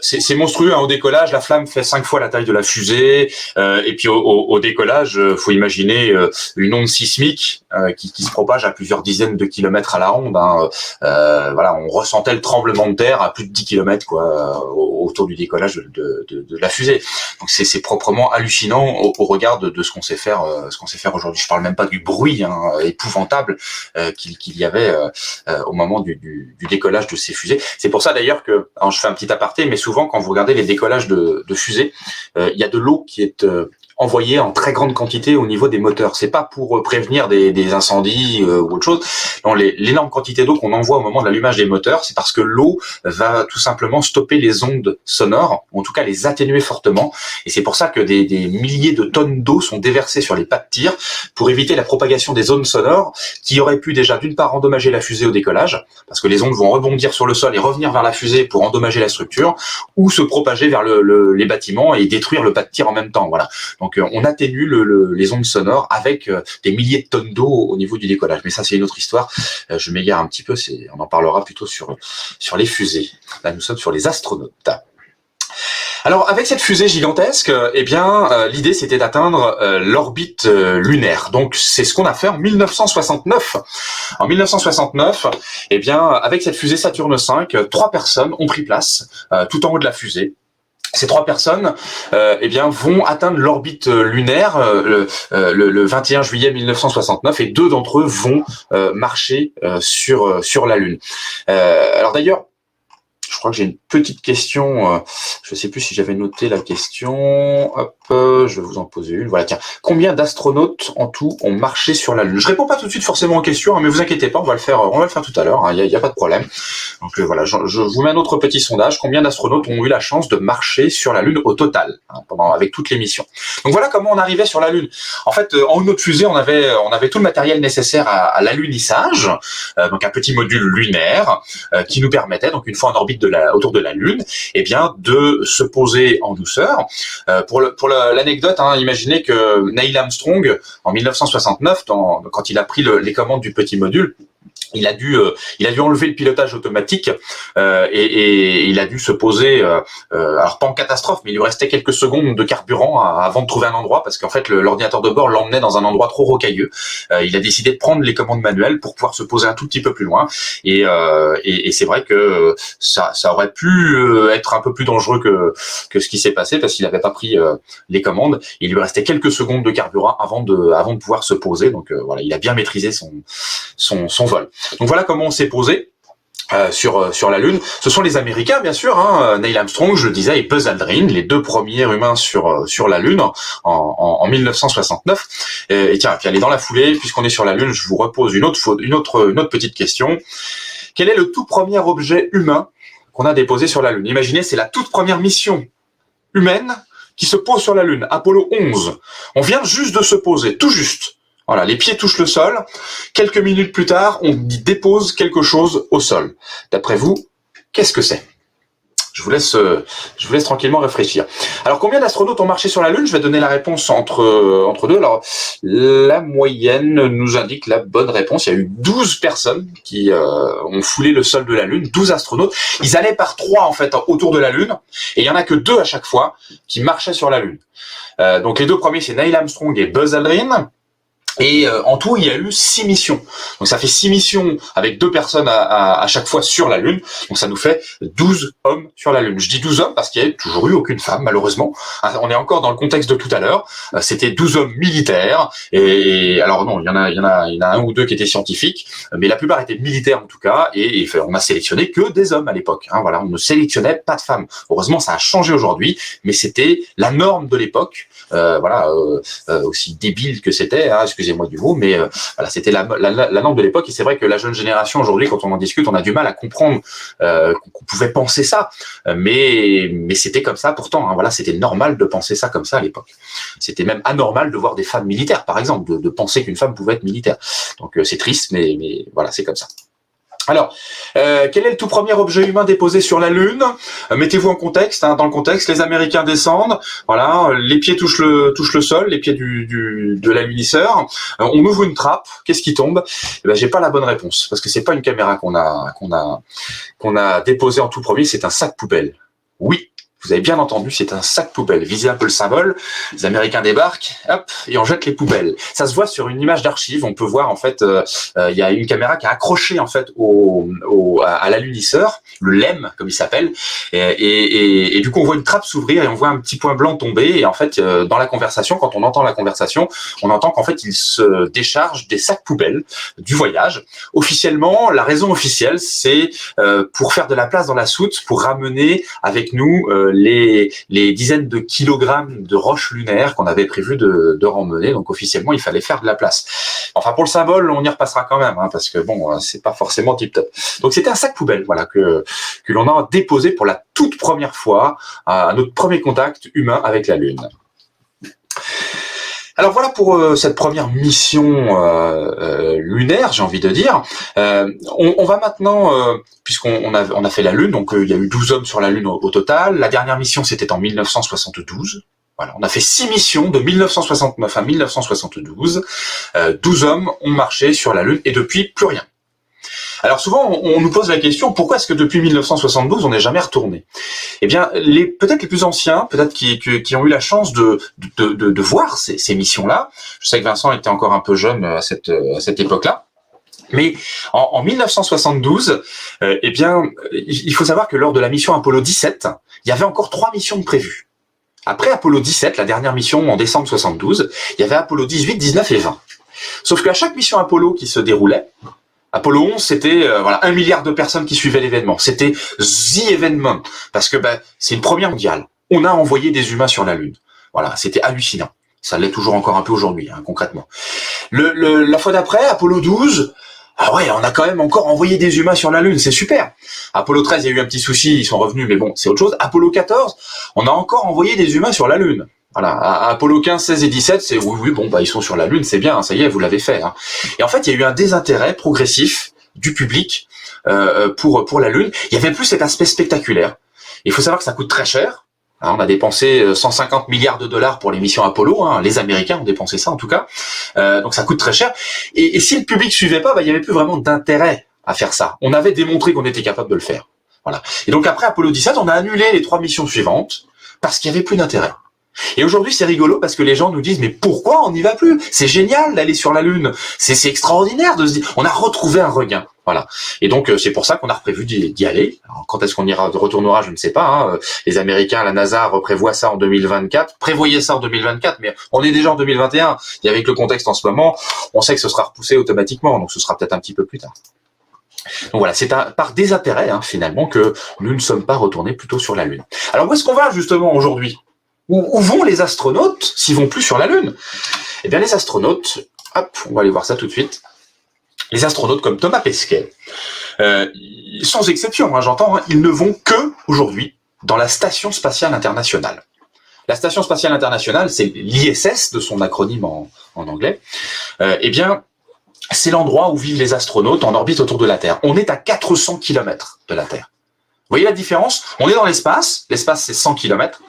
C'est monstrueux hein, au décollage, la flamme fait 5 fois la taille de la fusée, et puis au décollage, faut imaginer une onde sismique qui se propage à plusieurs dizaines de kilomètres à la ronde. Hein. Voilà, on ressentait le tremblement de terre à plus de 10 km quoi, autour du décollage de la fusée. Donc c'est proprement hallucinant au regard de ce qu'on sait faire aujourd'hui. Je parle même pas du bruit épouvantable qu'il y avait au moment du décollage de ces fusées. C'est pour ça d'ailleurs que, alors je fais un petit aparté, mais souvent quand vous regardez les décollages de fusées, il y a de l'eau qui est envoyé en très grande quantité au niveau des moteurs. C'est pas pour prévenir des incendies ou autre chose. Non, l'énorme quantité d'eau qu'on envoie au moment de l'allumage des moteurs, c'est parce que l'eau va tout simplement stopper les ondes sonores, ou en tout cas les atténuer fortement. Et c'est pour ça que des milliers de tonnes d'eau sont déversées sur les pas de tir pour éviter la propagation des ondes sonores qui auraient pu déjà d'une part endommager la fusée au décollage, parce que les ondes vont rebondir sur le sol et revenir vers la fusée pour endommager la structure, ou se propager vers les bâtiments et détruire le pas de tir en même temps. Voilà. Donc on atténue les ondes sonores avec des milliers de tonnes d'eau au niveau du décollage. Mais ça c'est une autre histoire. Je m'égare un petit peu, on en parlera plutôt sur les fusées. Là nous sommes sur les astronautes. Alors avec cette fusée gigantesque, l'idée c'était d'atteindre l'orbite lunaire. Donc c'est ce qu'on a fait en 1969. En 1969, avec cette fusée Saturne V, 3 personnes ont pris place tout en haut de la fusée. Ces 3 personnes vont atteindre l'orbite lunaire le 21 juillet 1969 et 2 d'entre eux vont marcher sur la Lune. Alors d'ailleurs, je crois que j'ai une petite question. Je ne sais plus si j'avais noté la question. Hop, je vais vous en poser une. Voilà, tiens. Combien d'astronautes en tout ont marché sur la Lune? Je réponds pas tout de suite forcément aux questions, mais vous inquiétez pas, on va le faire tout à l'heure. Il y a pas de problème. Donc voilà, je vous mets un autre petit sondage. Combien d'astronautes ont eu la chance de marcher sur la Lune au total avec toutes les missions? Donc voilà comment on arrivait sur la Lune. En fait, en haut de notre fusée, on avait tout le matériel nécessaire à l'alunissage. Donc un petit module lunaire qui nous permettait, donc une fois en orbite autour de la Lune, de se poser en douceur. Pour l'anecdote, imaginez que Neil Armstrong, en 1969, quand il a pris les commandes du petit module, il a dû enlever le pilotage automatique et il a dû se poser, alors pas en catastrophe, mais il lui restait quelques secondes de carburant avant de trouver un endroit parce qu'en fait l'ordinateur de bord l'emmenait dans un endroit trop rocailleux. Il a décidé de prendre les commandes manuelles pour pouvoir se poser un tout petit peu plus loin et c'est vrai que ça aurait pu être un peu plus dangereux que ce qui s'est passé parce qu'il n'avait pas pris les commandes. Il lui restait quelques secondes de carburant avant de pouvoir se poser. Donc voilà, il a bien maîtrisé son vol. Donc voilà comment on s'est posé sur la Lune. Ce sont les Américains, bien sûr, Neil Armstrong, je le disais, et Buzz Aldrin, les 2 premiers humains sur la Lune en 1969. Et tiens, puis allez, dans la foulée, puisqu'on est sur la Lune, je vous repose une autre petite question. Quel est le tout premier objet humain qu'on a déposé sur la Lune? Imaginez, c'est la toute première mission humaine qui se pose sur la Lune, Apollo 11. On vient juste de se poser, tout juste. Voilà, les pieds touchent le sol. Quelques minutes plus tard, on dépose quelque chose au sol. D'après vous, qu'est-ce que c'est? Je vous laisse tranquillement réfléchir. Alors, combien d'astronautes ont marché sur la Lune? Je vais donner la réponse entre deux. Alors, la moyenne nous indique la bonne réponse. Il y a eu 12 personnes qui ont foulé le sol de la Lune, 12 astronautes. Ils allaient par 3 en fait autour de la Lune, et il y en a que 2 à chaque fois qui marchaient sur la Lune. Donc les 2 premiers, c'est Neil Armstrong et Buzz Aldrin. Et en tout, il y a eu 6 missions. Donc ça fait 6 missions avec 2 personnes à chaque fois sur la Lune. Donc ça nous fait 12 hommes sur la Lune. Je dis 12 hommes parce qu'il n'y a toujours eu aucune femme, malheureusement. On est encore dans le contexte de tout à l'heure. C'était 12 hommes militaires. Et alors non, il y en a un ou 2 qui étaient scientifiques, mais la plupart étaient militaires en tout cas. Et on a sélectionné que des hommes à l'époque. Voilà, on ne sélectionnait pas de femmes. Heureusement, ça a changé aujourd'hui, mais c'était la norme de l'époque. Aussi débile que c'était, excusez-moi du mot, mais voilà, c'était la norme de l'époque. Et c'est vrai que la jeune génération aujourd'hui, quand on en discute, on a du mal à comprendre qu'on pouvait penser ça, mais c'était comme ça pourtant. Voilà, c'était normal de penser ça comme ça à l'époque. C'était même anormal de voir des femmes militaires, par exemple, de penser qu'une femme pouvait être militaire. Donc c'est triste, mais voilà, c'est comme ça. Alors, quel est le tout premier objet humain déposé sur la Lune? Mettez-vous en contexte. Dans le contexte, les Américains descendent. Voilà, les pieds touchent le sol, les pieds de l'alunisseur. On ouvre une trappe. Qu'est-ce qui tombe? J'ai pas la bonne réponse parce que c'est pas une caméra qu'on a déposé en tout premier. C'est un sac poubelle. Oui. Vous avez bien entendu, c'est un sac poubelle. Visez un peu le symbole. Les Américains débarquent, hop, et on jette les poubelles. Ça se voit sur une image d'archive. On peut voir en fait, il y a une caméra qui a accroché en fait à l'alunisseur, le LEM comme il s'appelle, et du coup on voit une trappe s'ouvrir et on voit un petit point blanc tomber. Et en fait, dans la conversation, quand on entend la conversation, on entend qu'en fait il se décharge des sacs poubelles du voyage. Officiellement, la raison officielle, c'est pour faire de la place dans la soute, pour ramener avec nous les dizaines de kilogrammes de roches lunaires qu'on avait prévu de remmener. Donc officiellement, il fallait faire de la place. Enfin, pour le symbole, on y repassera quand même, parce que bon, c'est pas forcément tip top. Donc c'était un sac poubelle, voilà, que l'on a déposé pour la toute première fois à notre premier contact humain avec la Lune. Alors voilà pour cette première mission lunaire, j'ai envie de dire. On va maintenant, puisqu'on a fait la Lune, donc il y a eu 12 hommes sur la Lune au total. La dernière mission, c'était en 1972. Voilà, on a fait 6 missions de 1969 à 1972. 12 hommes ont marché sur la Lune et depuis, plus rien. Alors souvent, on nous pose la question, pourquoi est-ce que depuis 1972, on n'est jamais retourné? Eh bien, peut-être les plus anciens, peut-être qui ont eu la chance de voir ces missions-là. Je sais que Vincent était encore un peu jeune à cette époque-là. Mais en 1972, eh bien, il faut savoir que lors de la mission Apollo 17, il y avait encore 3 missions de prévues. Après Apollo 17, la dernière mission en décembre 72, il y avait Apollo 18, 19 et 20. Sauf qu'à chaque mission Apollo qui se déroulait, Apollo 11, c'était 1 milliard de personnes qui suivaient l'événement. C'était the événement parce que c'est une première mondiale. On a envoyé des humains sur la Lune. Voilà, c'était hallucinant. Ça l'est toujours encore un peu aujourd'hui, concrètement. La fois d'après, Apollo 12, ah ouais, on a quand même encore envoyé des humains sur la Lune, c'est super. Apollo 13, il y a eu un petit souci, ils sont revenus, mais bon, c'est autre chose. Apollo 14, on a encore envoyé des humains sur la Lune. Voilà, à Apollo 15, 16 et 17, c'est oui, ils sont sur la Lune, c'est bien, ça y est, vous l'avez fait. Et en fait, il y a eu un désintérêt progressif du public pour la Lune. Il y avait plus cet aspect spectaculaire. Il faut savoir que ça coûte très cher. On a dépensé 150 milliards de dollars pour les missions Apollo. Les Américains ont dépensé ça en tout cas. Donc ça coûte très cher. Et si le public suivait pas, il n'y avait plus vraiment d'intérêt à faire ça. On avait démontré qu'on était capable de le faire. Voilà. Et donc après Apollo 17, on a annulé les 3 missions suivantes parce qu'il y avait plus d'intérêt. Et aujourd'hui, c'est rigolo parce que les gens nous disent mais pourquoi on n'y va plus? C'est génial d'aller sur la Lune. C'est extraordinaire de se dire on a retrouvé un regain. Voilà. Et donc c'est pour ça qu'on a prévu d'y aller. Alors, quand est-ce qu'on retournera, je ne sais pas. Les Américains, la NASA prévoit ça en 2024. Prévoyez ça en 2024, mais on est déjà en 2021. Et avec le contexte en ce moment, on sait que ce sera repoussé automatiquement. Donc ce sera peut-être un petit peu plus tard. Donc voilà, c'est par désintérêt finalement que nous ne sommes pas retournés plutôt sur la Lune. Alors où est-ce qu'on va justement aujourd'hui? Où vont les astronautes s'ils vont plus sur la Lune? Eh bien les astronautes, on va aller voir ça tout de suite. Les astronautes comme Thomas Pesquet, sans exception, j'entends, ils ne vont que aujourd'hui dans la Station Spatiale Internationale. La Station Spatiale Internationale, c'est l'ISS de son acronyme en anglais. Eh bien, c'est l'endroit où vivent les astronautes en orbite autour de la Terre. On est à 400 km de la Terre. Vous voyez la différence? On est dans l'espace c'est 100 km.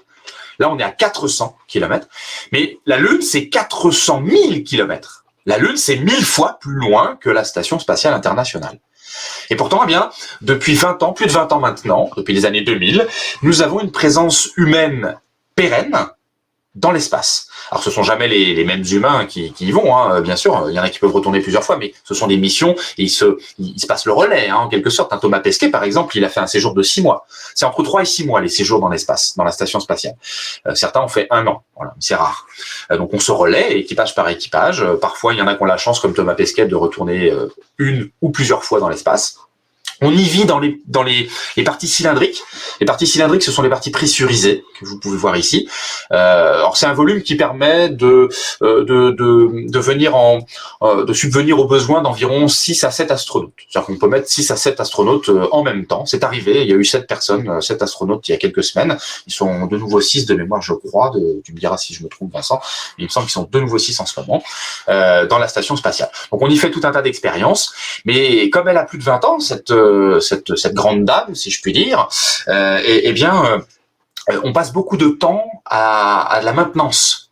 Là, on est à 400 km. Mais la Lune, c'est 400 000 km. La Lune, c'est 1000 fois plus loin que la Station Spatiale Internationale. Et pourtant, eh bien, depuis 20 ans, plus de 20 ans maintenant, depuis les années 2000, nous avons une présence humaine pérenne dans l'espace. Alors, ce sont jamais les mêmes humains qui y vont, bien sûr. Il y en a qui peuvent retourner plusieurs fois, mais ce sont des missions et il se passe le relais, en quelque sorte. Thomas Pesquet, par exemple, il a fait un séjour de 6 mois. C'est entre 3 et 6 mois les séjours dans l'espace, dans la station spatiale. Certains ont fait 1 an. Voilà, c'est rare. Donc, on se relaie, équipage par équipage. Parfois, il y en a qui ont la chance, comme Thomas Pesquet, de retourner une ou plusieurs fois dans l'espace. On y vit dans les parties cylindriques. Les parties cylindriques, ce sont les parties pressurisées que vous pouvez voir ici. Alors c'est un volume qui permet de subvenir aux besoins d'environ 6 à 7 astronautes. C'est-à-dire qu'on peut mettre 6 à 7 astronautes en même temps. C'est arrivé. Il y a eu 7 astronautes il y a quelques semaines. Ils sont de nouveau 6 de mémoire, je crois. Tu me diras si je me trompe, Vincent. Il me semble qu'ils sont de nouveau 6 en ce moment dans la station spatiale. Donc on y fait tout un tas d'expériences. Mais comme elle a plus de 20 ans, cette grande dame, si je puis dire, on passe beaucoup de temps à la maintenance,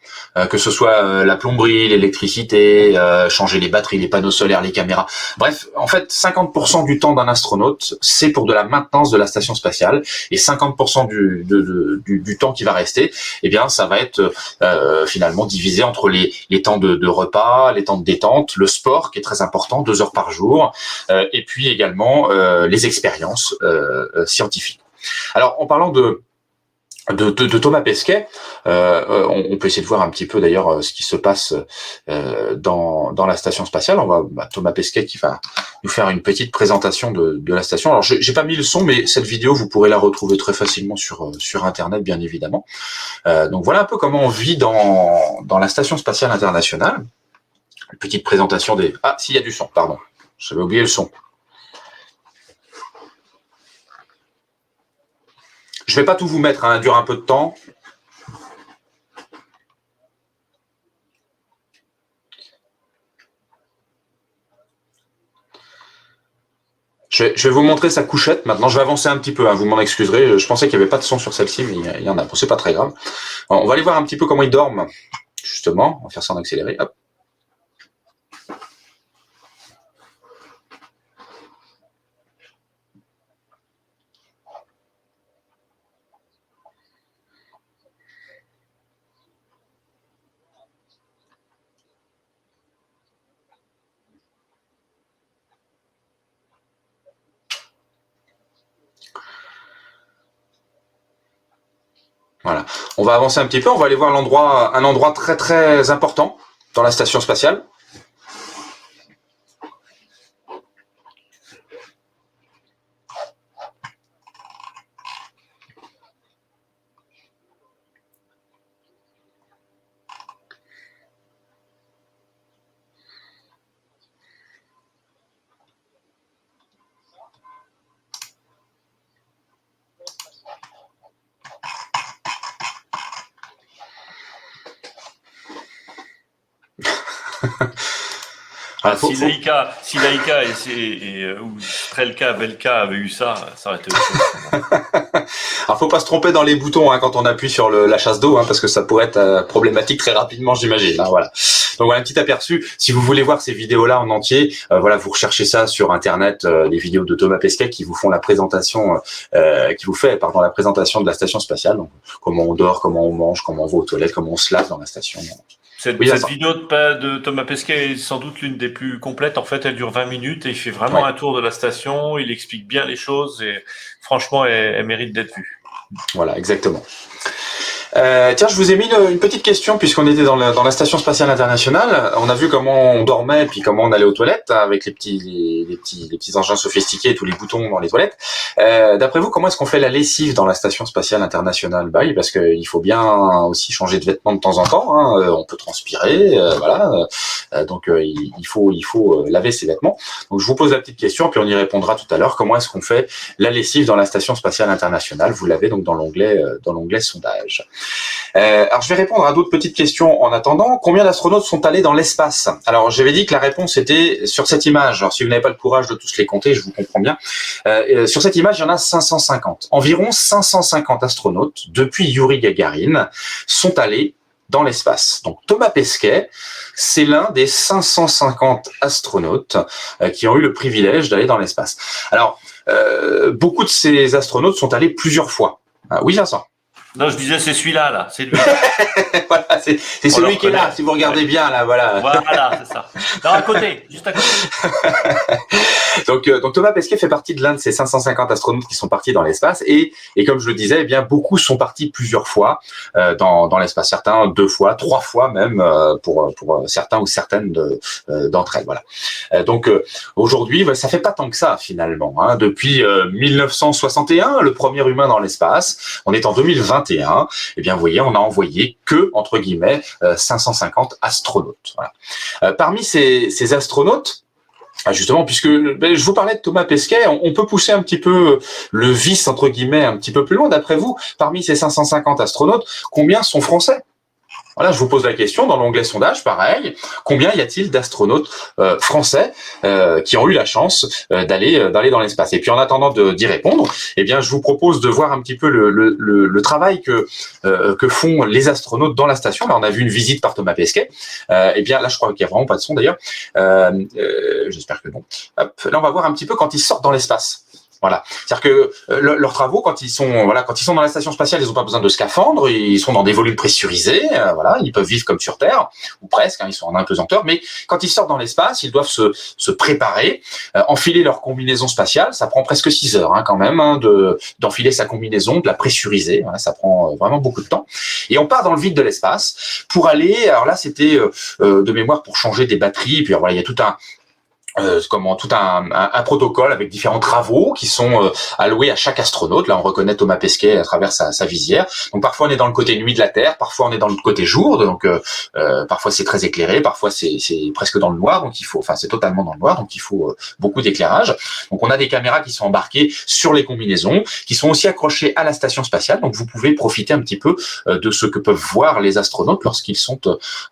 que ce soit la plomberie, l'électricité, changer les batteries, les panneaux solaires, les caméras. Bref, en fait, 50% du temps d'un astronaute, c'est pour de la maintenance de la station spatiale, et 50% du temps qui va rester, eh bien, ça va être finalement divisé entre les temps de repas, les temps de détente, le sport qui est très important, 2 heures par jour, et puis également les expériences scientifiques. Alors, en parlant de Thomas Pesquet, on peut essayer de voir un petit peu d'ailleurs ce qui se passe dans la station spatiale. On va Thomas Pesquet qui va nous faire une petite présentation de la station. Alors j'ai pas mis le son, mais cette vidéo vous pourrez la retrouver très facilement sur internet, bien évidemment. Donc voilà un peu comment on vit dans la station spatiale internationale. Une petite présentation des. Ah, s'il y a du son, pardon, j'avais oublié le son. Je vais pas tout vous mettre, ça dure un peu de temps. Je vais vous montrer sa couchette. Maintenant, je vais avancer un petit peu, vous m'en excuserez. Je pensais qu'il n'y avait pas de son sur celle-ci, mais il y en a. Bon, c'est pas très grave. Alors, on va aller voir un petit peu comment ils dorment. Justement, on va faire ça en accéléré. Hop. Voilà. On va avancer un petit peu, on va aller voir un endroit très très important dans la station spatiale. Ah, si Laika ou Strelka, Belka avait eu ça, ça aurait été autre chose. Alors, faut pas se tromper dans les boutons quand on appuie sur la chasse d'eau, parce que ça pourrait être problématique très rapidement, j'imagine. Voilà. Donc voilà un petit aperçu. Si vous voulez voir ces vidéos-là en entier, voilà, vous recherchez ça sur Internet, les vidéos de Thomas Pesquet qui vous font la présentation, la présentation de la station spatiale. Donc, comment on dort, comment on mange, comment on va aux toilettes, comment on se lave dans la station. Cette vidéo de Thomas Pesquet est sans doute l'une des plus complètes. En fait, elle dure 20 minutes et il fait vraiment un tour de la station. Il explique bien les choses et franchement, elle mérite d'être vue. Voilà, exactement. Tiens, je vous ai mis une petite question puisqu'on était dans la station spatiale internationale. On a vu comment on dormait puis comment on allait aux toilettes avec les petits engins sophistiqués et tous les boutons dans les toilettes. D'après vous, comment est-ce qu'on fait la lessive dans la station spatiale internationale? Bah oui, parce qu'il faut bien aussi changer de vêtements de temps en temps. On peut transpirer, voilà. Donc il faut laver ses vêtements. Donc je vous pose la petite question puis on y répondra tout à l'heure. Comment est-ce qu'on fait la lessive dans la station spatiale internationale? Vous l'avez donc dans l'onglet sondage. Alors je vais répondre à d'autres petites questions en attendant. Combien d'astronautes sont allés dans l'espace? Alors j'avais dit que la réponse était sur cette image. Alors si vous n'avez pas le courage de tous les compter, je vous comprends bien. Sur cette image, il y en a 550. Environ 550 astronautes depuis Yuri Gagarin sont allés dans l'espace. Donc Thomas Pesquet, c'est l'un des 550 astronautes qui ont eu le privilège d'aller dans l'espace. Alors beaucoup de ces astronautes sont allés plusieurs fois. Oui, Vincent. Non, je disais c'est celui-là, là, c'est lui. Voilà, c'est celui qui est là, si vous regardez bien, là, voilà. Voilà, c'est ça. Non, à côté, juste à côté. Donc Thomas Pesquet fait partie de l'un de ces 550 astronautes qui sont partis dans l'espace et comme je le disais, eh bien beaucoup sont partis plusieurs fois dans l'espace, certains 2 fois, 3 fois même pour certains ou certaines d'entre elles. Voilà. Donc aujourd'hui, ça fait pas tant que ça finalement. Depuis 1961, le premier humain dans l'espace, on est en 2021. Eh bien, vous voyez, on a envoyé que entre guillemets 550 astronautes. Voilà. Parmi ces astronautes. Justement, puisque je vous parlais de Thomas Pesquet, on peut pousser un petit peu le vice, entre guillemets, un petit peu plus loin. D'après vous, parmi ces 550 astronautes, combien sont français? Voilà, je vous pose la question dans l'onglet sondage, pareil. Combien y a-t-il d'astronautes français qui ont eu la chance d'aller dans l'espace? Et puis en attendant d'y répondre, eh bien, je vous propose de voir un petit peu le travail que font les astronautes dans la station. Là, on a vu une visite par Thomas Pesquet. Eh bien, là, je crois qu'il y a vraiment pas de son d'ailleurs. J'espère que non. Hop, là, on va voir un petit peu quand ils sortent dans l'espace. Voilà, c'est-à-dire que leurs travaux, quand ils sont dans la station spatiale, ils n'ont pas besoin de scaphandre, ils sont dans des volumes pressurisés, voilà, ils peuvent vivre comme sur Terre ou presque, ils sont en apesanteur. Mais quand ils sortent dans l'espace, ils doivent se préparer, enfiler leur combinaison spatiale. Ça prend presque 6 heures quand même d'enfiler sa combinaison, de la pressuriser. Voilà, ça prend vraiment beaucoup de temps. Et on part dans le vide de l'espace pour aller. Alors là, c'était de mémoire pour changer des batteries. Puis voilà, il y a tout un protocole avec différents travaux qui sont alloués à chaque astronaute. Là, on reconnaît Thomas Pesquet à travers sa visière. Donc, parfois, on est dans le côté nuit de la Terre, parfois, on est dans le côté jour. Donc, parfois, c'est très éclairé, parfois, c'est presque dans le noir. Donc, c'est totalement dans le noir. Donc, il faut beaucoup d'éclairage. Donc, on a des caméras qui sont embarquées sur les combinaisons, qui sont aussi accrochées à la station spatiale. Donc, vous pouvez profiter un petit peu de ce que peuvent voir les astronautes lorsqu'ils sont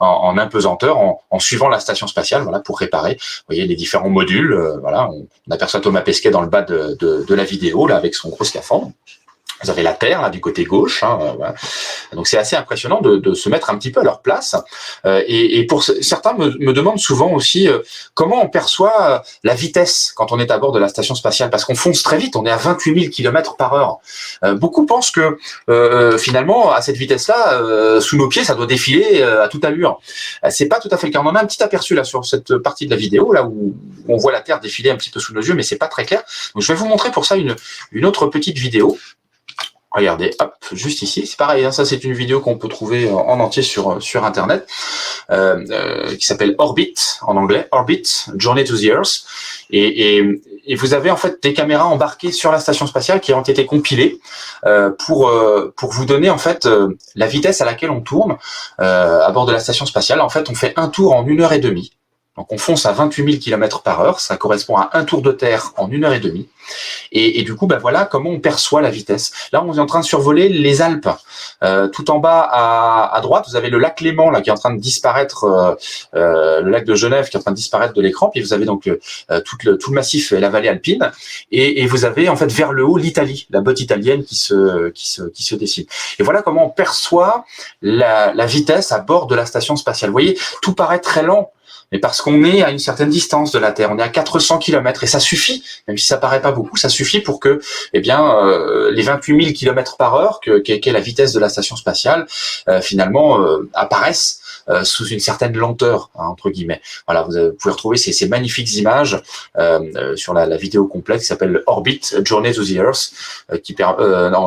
en apesanteur, en suivant la station spatiale, voilà, pour réparer, vous voyez, les différents modules. Voilà, on aperçoit Thomas Pesquet dans le bas de la vidéo là avec son gros scaphandre. Vous avez la Terre là du côté gauche. Voilà. Donc c'est assez impressionnant de se mettre un petit peu à leur place. Et pour certains me demandent souvent aussi comment on perçoit la vitesse quand on est à bord de la station spatiale, parce qu'on fonce très vite. On est à 28 000 km/h. Beaucoup pensent que finalement à cette vitesse-là, sous nos pieds, ça doit défiler à toute allure. C'est pas tout à fait le cas. On en a un petit aperçu là sur cette partie de la vidéo là où on voit la Terre défiler un petit peu sous nos yeux, mais c'est pas très clair. Donc je vais vous montrer pour ça une autre petite vidéo. Regardez, hop, juste ici, c'est pareil, hein, ça c'est une vidéo qu'on peut trouver en entier sur Internet, qui s'appelle Orbit, en anglais, Orbit, Journey to the Earth, et vous avez en fait des caméras embarquées sur la station spatiale qui ont été compilées pour vous donner en fait la vitesse à laquelle on tourne à bord de la station spatiale. En fait, on fait un tour en 1h30. Donc on fonce à 28 000 km/h, ça correspond à un tour de Terre en 1h30. Et du coup, voilà comment on perçoit la vitesse. Là, on est en train de survoler les Alpes. Tout en bas à droite, vous avez le lac Léman là qui est en train de disparaître, le lac de Genève qui est en train de disparaître de l'écran. Puis vous avez donc tout le massif et la vallée alpine. Et vous avez en fait vers le haut l'Italie, la botte italienne qui se dessine. Et voilà comment on perçoit la vitesse à bord de la station spatiale. Vous voyez, tout paraît très lent. Mais parce qu'on est à une certaine distance de la Terre, on est à 400 km et ça suffit, même si ça paraît pas beaucoup, ça suffit pour que, les 28 000 km/h qu'est la vitesse de la station spatiale, finalement apparaissent sous une certaine lenteur, hein, entre guillemets. Voilà, vous pouvez retrouver ces magnifiques images sur la vidéo complète qui s'appelle Orbit, Journey to the Earth,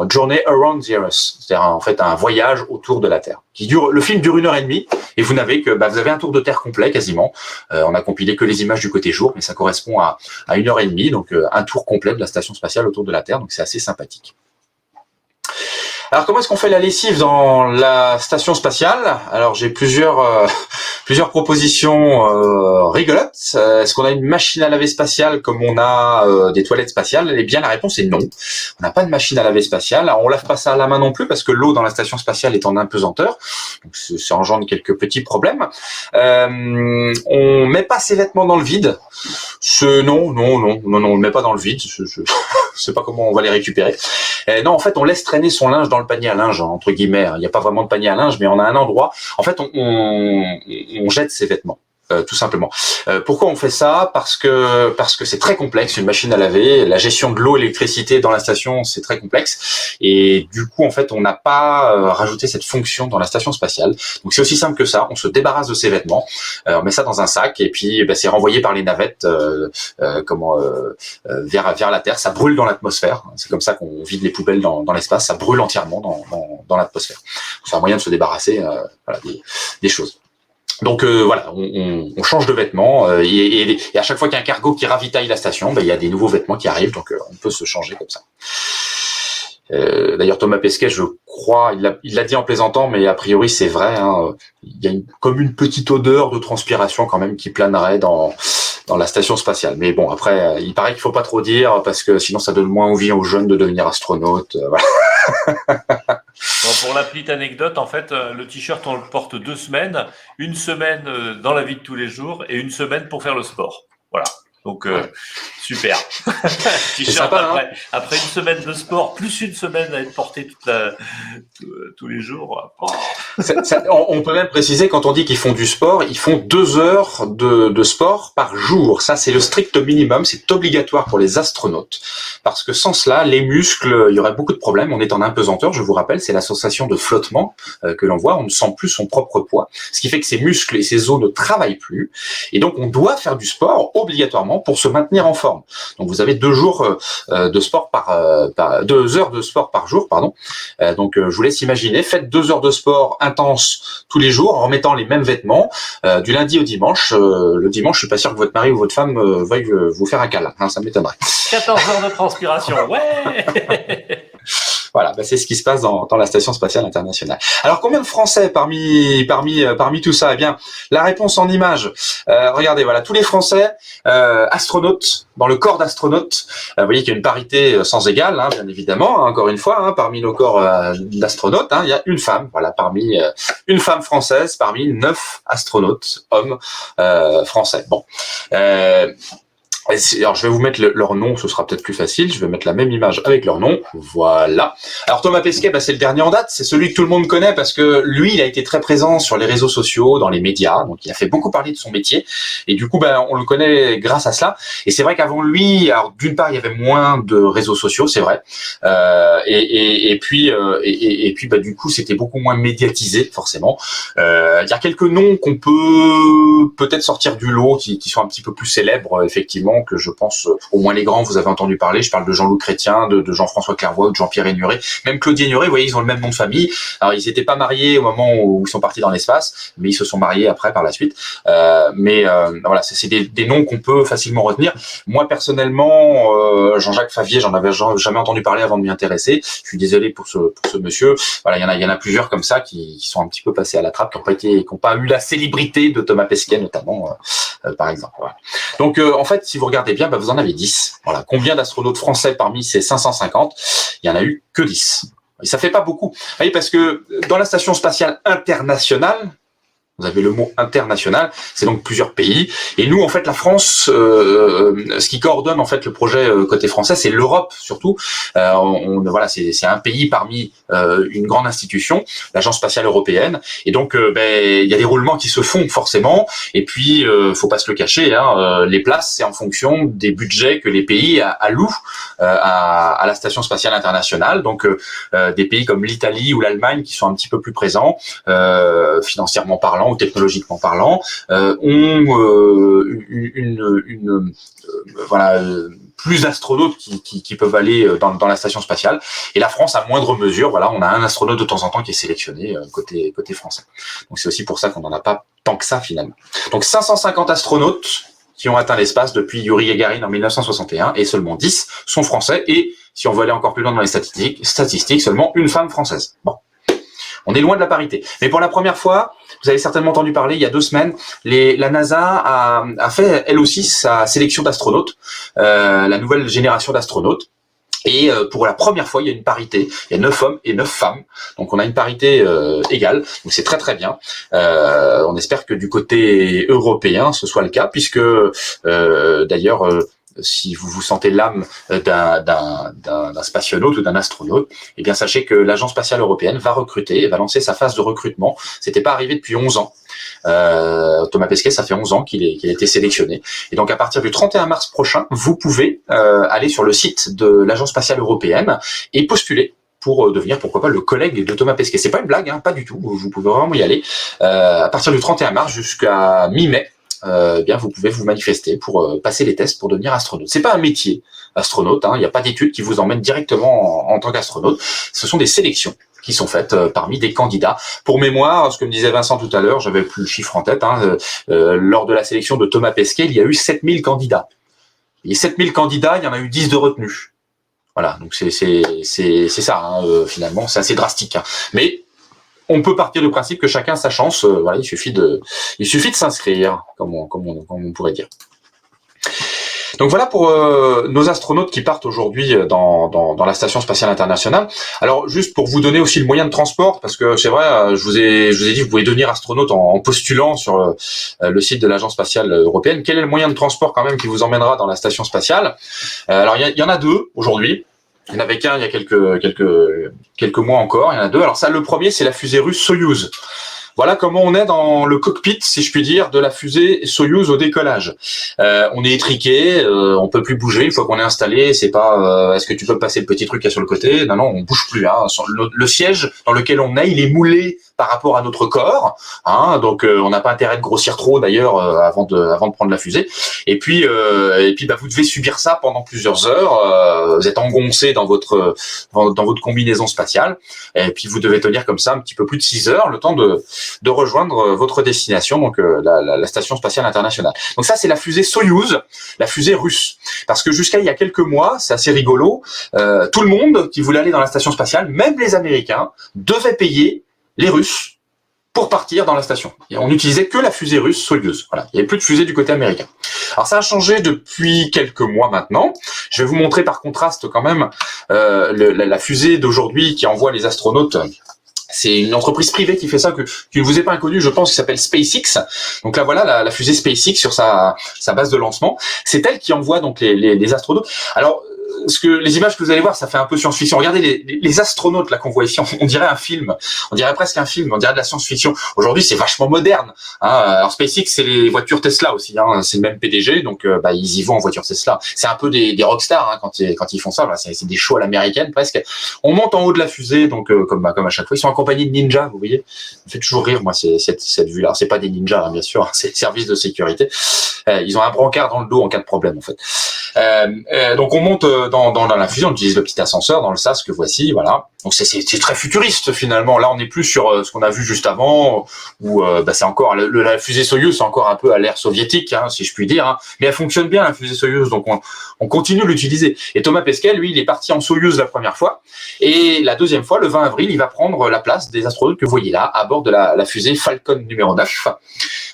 Journey Around the Earth, c'est-à-dire en fait un voyage autour de la Terre. Le film dure 1h30 et vous n'avez que, vous avez un tour de Terre complet quasiment. On a compilé que les images du côté jour, mais ça correspond à 1h30, donc un tour complet de la station spatiale autour de la Terre, donc c'est assez sympathique. Alors comment est-ce qu'on fait la lessive dans la station spatiale? Alors j'ai plusieurs propositions rigolotes. Est-ce qu'on a une machine à laver spatiale comme on a des toilettes spatiales? Eh bien la réponse est non. On n'a pas de machine à laver spatiale. Alors, on lave pas ça à la main non plus parce que l'eau dans la station spatiale est en apesanteur. Donc ça engendre quelques petits problèmes. On met pas ses vêtements dans le vide. Non, on le met pas dans le vide. Je sais pas comment on va les récupérer. Non, en fait, on laisse traîner son linge dans le panier à linge, entre guillemets. Il n'y a pas vraiment de panier à linge, mais on a un endroit. En fait, on jette ses vêtements. Tout simplement. Pourquoi on fait ça? Parce que c'est très complexe, une machine à laver. La gestion de l'eau, l'électricité dans la station, c'est très complexe. Et du coup, en fait, on n'a pas rajouté cette fonction dans la station spatiale. Donc c'est aussi simple que ça. On se débarrasse de ses vêtements, on met ça dans un sac et puis c'est renvoyé par les navettes vers la Terre. Ça brûle dans l'atmosphère. C'est comme ça qu'on vide les poubelles dans l'espace. Ça brûle entièrement dans l'atmosphère. C'est un moyen de se débarrasser des choses. Donc voilà, on change de vêtements et à chaque fois qu'il y a un cargo qui ravitaille la station, il y a des nouveaux vêtements qui arrivent, donc on peut se changer comme ça. D'ailleurs Thomas Pesquet, je crois, il l'a dit en plaisantant, mais a priori c'est vrai, hein, il y a comme une petite odeur de transpiration quand même qui planerait dans la station spatiale. Mais bon, après, il paraît qu'il faut pas trop dire parce que sinon ça donne moins envie aux jeunes de devenir astronautes. Voilà. Bon, pour la petite anecdote, en fait, le t-shirt, on le porte 2 semaines, une semaine dans la vie de tous les jours et une semaine pour faire le sport. Voilà. Donc, super. T-shirt sympa, après une semaine de sport, plus une semaine à être porté tous les jours. Oh. On peut même préciser, quand on dit qu'ils font du sport, ils font 2 heures de sport par jour. Ça, c'est le strict minimum. C'est obligatoire pour les astronautes. Parce que sans cela, les muscles, il y aurait beaucoup de problèmes. On est en apesanteur, je vous rappelle, c'est la sensation de flottement que l'on voit. On ne sent plus son propre poids. Ce qui fait que ses muscles et ses os ne travaillent plus. Et donc, on doit faire du sport obligatoirement pour se maintenir en forme. Donc vous avez 2 jours de sport 2 heures de sport par jour, pardon. Donc je vous laisse imaginer, faites 2 heures de sport intense tous les jours en remettant les mêmes vêtements du lundi au dimanche. Le dimanche, je suis pas sûr que votre mari ou votre femme veuille vous faire un câlin, hein, ça m'étonnerait. 14 heures de transpiration, ouais. Voilà, c'est ce qui se passe dans la Station Spatiale Internationale. Alors, combien de Français parmi tout ça? Eh bien, la réponse en images. Regardez, voilà, tous les Français astronautes, dans le corps d'astronautes. Vous voyez qu'il y a une parité sans égale, hein, bien évidemment. Hein, encore une fois, hein, parmi nos corps d'astronautes, hein, il y a une femme. Voilà, une femme française parmi 9 astronautes hommes français. Bon. Alors, je vais vous mettre leur nom, ce sera peut-être plus facile. Je vais mettre la même image avec leur nom. Voilà. Alors, Thomas Pesquet, c'est le dernier en date. C'est celui que tout le monde connaît parce que lui, il a été très présent sur les réseaux sociaux, dans les médias. Donc, il a fait beaucoup parler de son métier. Et du coup, on le connaît grâce à cela. Et c'est vrai qu'avant lui, alors, d'une part, il y avait moins de réseaux sociaux, c'est vrai. Et puis, du coup, c'était beaucoup moins médiatisé, forcément. Il y a quelques noms qu'on peut peut-être sortir du lot, qui sont un petit peu plus célèbres, effectivement. notamment que je pense, au moins les grands, vous avez entendu parler. Je parle de Jean-Loup Chrétien, de Jean-François Clairvoy, de Jean-Pierre Ignoré, même Claudie Ignoré. Vous voyez, ils ont le même nom de famille. Alors, ils n'étaient pas mariés au moment où ils sont partis dans l'espace, mais ils se sont mariés après par la suite. Voilà, c'est des noms qu'on peut facilement retenir. Moi, personnellement, Jean-Jacques Favier, j'en avais jamais entendu parler avant de m'y intéresser. Je suis désolé pour ce monsieur. Voilà, il y en a plusieurs comme ça qui sont un petit peu passés à la trappe, qui n'ont pas eu la célébrité de Thomas Pesquet notamment, par exemple. Voilà. Donc en fait, si vous regardez bien, vous en avez 10. Voilà. Combien d'astronautes français parmi ces 550? Il y en a eu que 10. Et ça fait pas beaucoup. Vous voyez, parce que dans la station spatiale internationale, vous avez le mot international, c'est donc plusieurs pays. Et nous, en fait, la France, ce qui coordonne en fait le projet côté français, c'est l'Europe surtout. Voilà, c'est un pays parmi une grande institution, l'Agence spatiale européenne. Et donc, il y a des roulements qui se font forcément. Et puis, faut pas se le cacher, les places, c'est en fonction des budgets que les pays allouent à la station spatiale internationale. Donc, des pays comme l'Italie ou l'Allemagne qui sont un petit peu plus présents financièrement parlant ou technologiquement parlant, ont plus d'astronautes qui peuvent aller dans la station spatiale. Et la France, à moindre mesure, voilà, on a un astronaute de temps en temps qui est sélectionné côté français. Donc c'est aussi pour ça qu'on n'en a pas tant que ça finalement. Donc 550 astronautes qui ont atteint l'espace depuis Yuri Gagarin en 1961, et seulement 10 sont français. Et si on veut aller encore plus loin dans les statistiques, seulement une femme française. Bon. On est loin de la parité. Mais pour la première fois, vous avez certainement entendu parler, il y a 2 semaines, la NASA a fait, elle aussi, sa sélection d'astronautes, la nouvelle génération d'astronautes. Et pour la première fois, il y a une parité. Il y a 9 hommes et 9 femmes. Donc on a une parité égale. Donc c'est très très bien. On espère que du côté européen, ce soit le cas, puisque d'ailleurs... si vous vous sentez l'âme d'un spationaute ou d'un astronaute, eh bien sachez que l'Agence spatiale européenne va lancer sa phase de recrutement. C'était pas arrivé depuis 11 ans. Thomas Pesquet, ça fait 11 ans qu'il a été sélectionné. Et donc à partir du 31 mars prochain, vous pouvez aller sur le site de l'Agence spatiale européenne et postuler pour devenir, pourquoi pas, le collègue de Thomas Pesquet. C'est pas une blague, pas du tout. Vous pouvez vraiment y aller. À partir du 31 mars jusqu'à mi-mai, bien vous pouvez vous manifester pour passer les tests pour devenir astronaute. C'est pas un métier astronaute, il n'y a pas d'études qui vous emmènent directement en tant qu'astronaute. Ce sont des sélections qui sont faites parmi des candidats. Pour mémoire, ce que me disait Vincent tout à l'heure, j'avais plus le chiffre en tête, lors de la sélection de Thomas Pesquet, il y a eu 7000 candidats. Et 7000 candidats, il y en a eu 10 de retenus. Voilà, donc c'est ça, finalement, c'est assez drastique. Mais on peut partir du principe que chacun a sa chance. Voilà, il suffit de s'inscrire, comme on pourrait dire. Donc voilà pour nos astronautes qui partent aujourd'hui dans la station spatiale internationale. Alors juste pour vous donner aussi le moyen de transport, parce que c'est vrai, je vous ai dit, vous pouvez devenir astronaute en postulant sur le site de l'Agence spatiale européenne. Quel est le moyen de transport quand même qui vous emmènera dans la station spatiale? Alors il y en a 2 aujourd'hui. Il y en avait qu'un il y a quelques mois encore. Il y en a 2. Alors ça, le premier, c'est la fusée russe Soyouz. Voilà comment on est dans le cockpit, si je puis dire, de la fusée Soyouz au décollage. On est étriqué, on peut plus bouger une fois qu'on est installé. C'est pas est-ce que tu peux passer le petit truc qu'il y a sur le côté? Non, on bouge plus. Le siège dans lequel on est, il est moulé par rapport à notre corps. Donc on n'a pas intérêt de grossir trop d'ailleurs avant de prendre la fusée. Et puis vous devez subir ça pendant plusieurs heures. Vous êtes engoncé dans votre combinaison spatiale. Et puis vous devez tenir comme ça un petit peu plus de 6 heures, le temps de rejoindre votre destination, donc la station spatiale internationale. Donc ça, c'est la fusée Soyouz, la fusée russe. Parce que jusqu'à il y a quelques mois, c'est assez rigolo, tout le monde qui voulait aller dans la station spatiale, même les Américains, devait payer les Russes pour partir dans la station. Et on n'utilisait que la fusée russe Soyouz. Voilà, il n'y avait plus de fusée du côté américain. Alors ça a changé depuis quelques mois maintenant. Je vais vous montrer par contraste quand même la fusée d'aujourd'hui qui envoie les astronautes. C'est une entreprise privée qui fait ça, qui ne vous est pas inconnue, je pense, qui s'appelle SpaceX. Donc là, voilà la fusée SpaceX sur sa base de lancement. C'est elle qui envoie donc les astronautes. Alors, les images que vous allez voir, ça fait un peu science-fiction. Regardez les astronautes là qu'on voit ici, on dirait un film, on dirait presque un film, on dirait de la science-fiction. Aujourd'hui, c'est vachement moderne. Hein. Alors SpaceX, c'est les voitures Tesla aussi. Hein. C'est le même PDG, donc ils y vont en voiture Tesla. C'est un peu des rockstars hein, quand ils font ça. Voilà, c'est des shows à l'américaine presque. On monte en haut de la fusée, donc comme à chaque fois, ils sont accompagnés de ninjas. Vous voyez, ça me fait toujours rire moi cette vue-là. C'est pas des ninjas hein, bien sûr, hein, c'est le service de sécurité. Ils ont un brancard dans le dos en cas de problème en fait. Donc on monte dans la fusée, on utilise le petit ascenseur dans le sas que voici, voilà. Donc c'est très futuriste finalement. Là on n'est plus sur ce qu'on a vu juste avant, où c'est encore la fusée Soyouz, c'est encore un peu à l'ère soviétique, hein, si je puis dire. Hein. Mais elle fonctionne bien la fusée Soyouz, donc on continue de l'utiliser. Et Thomas Pesquet, lui, il est parti en Soyouz la première fois, et la deuxième fois, le 20 avril, il va prendre la place des astronautes que vous voyez là, à bord de la fusée Falcon numéro 9.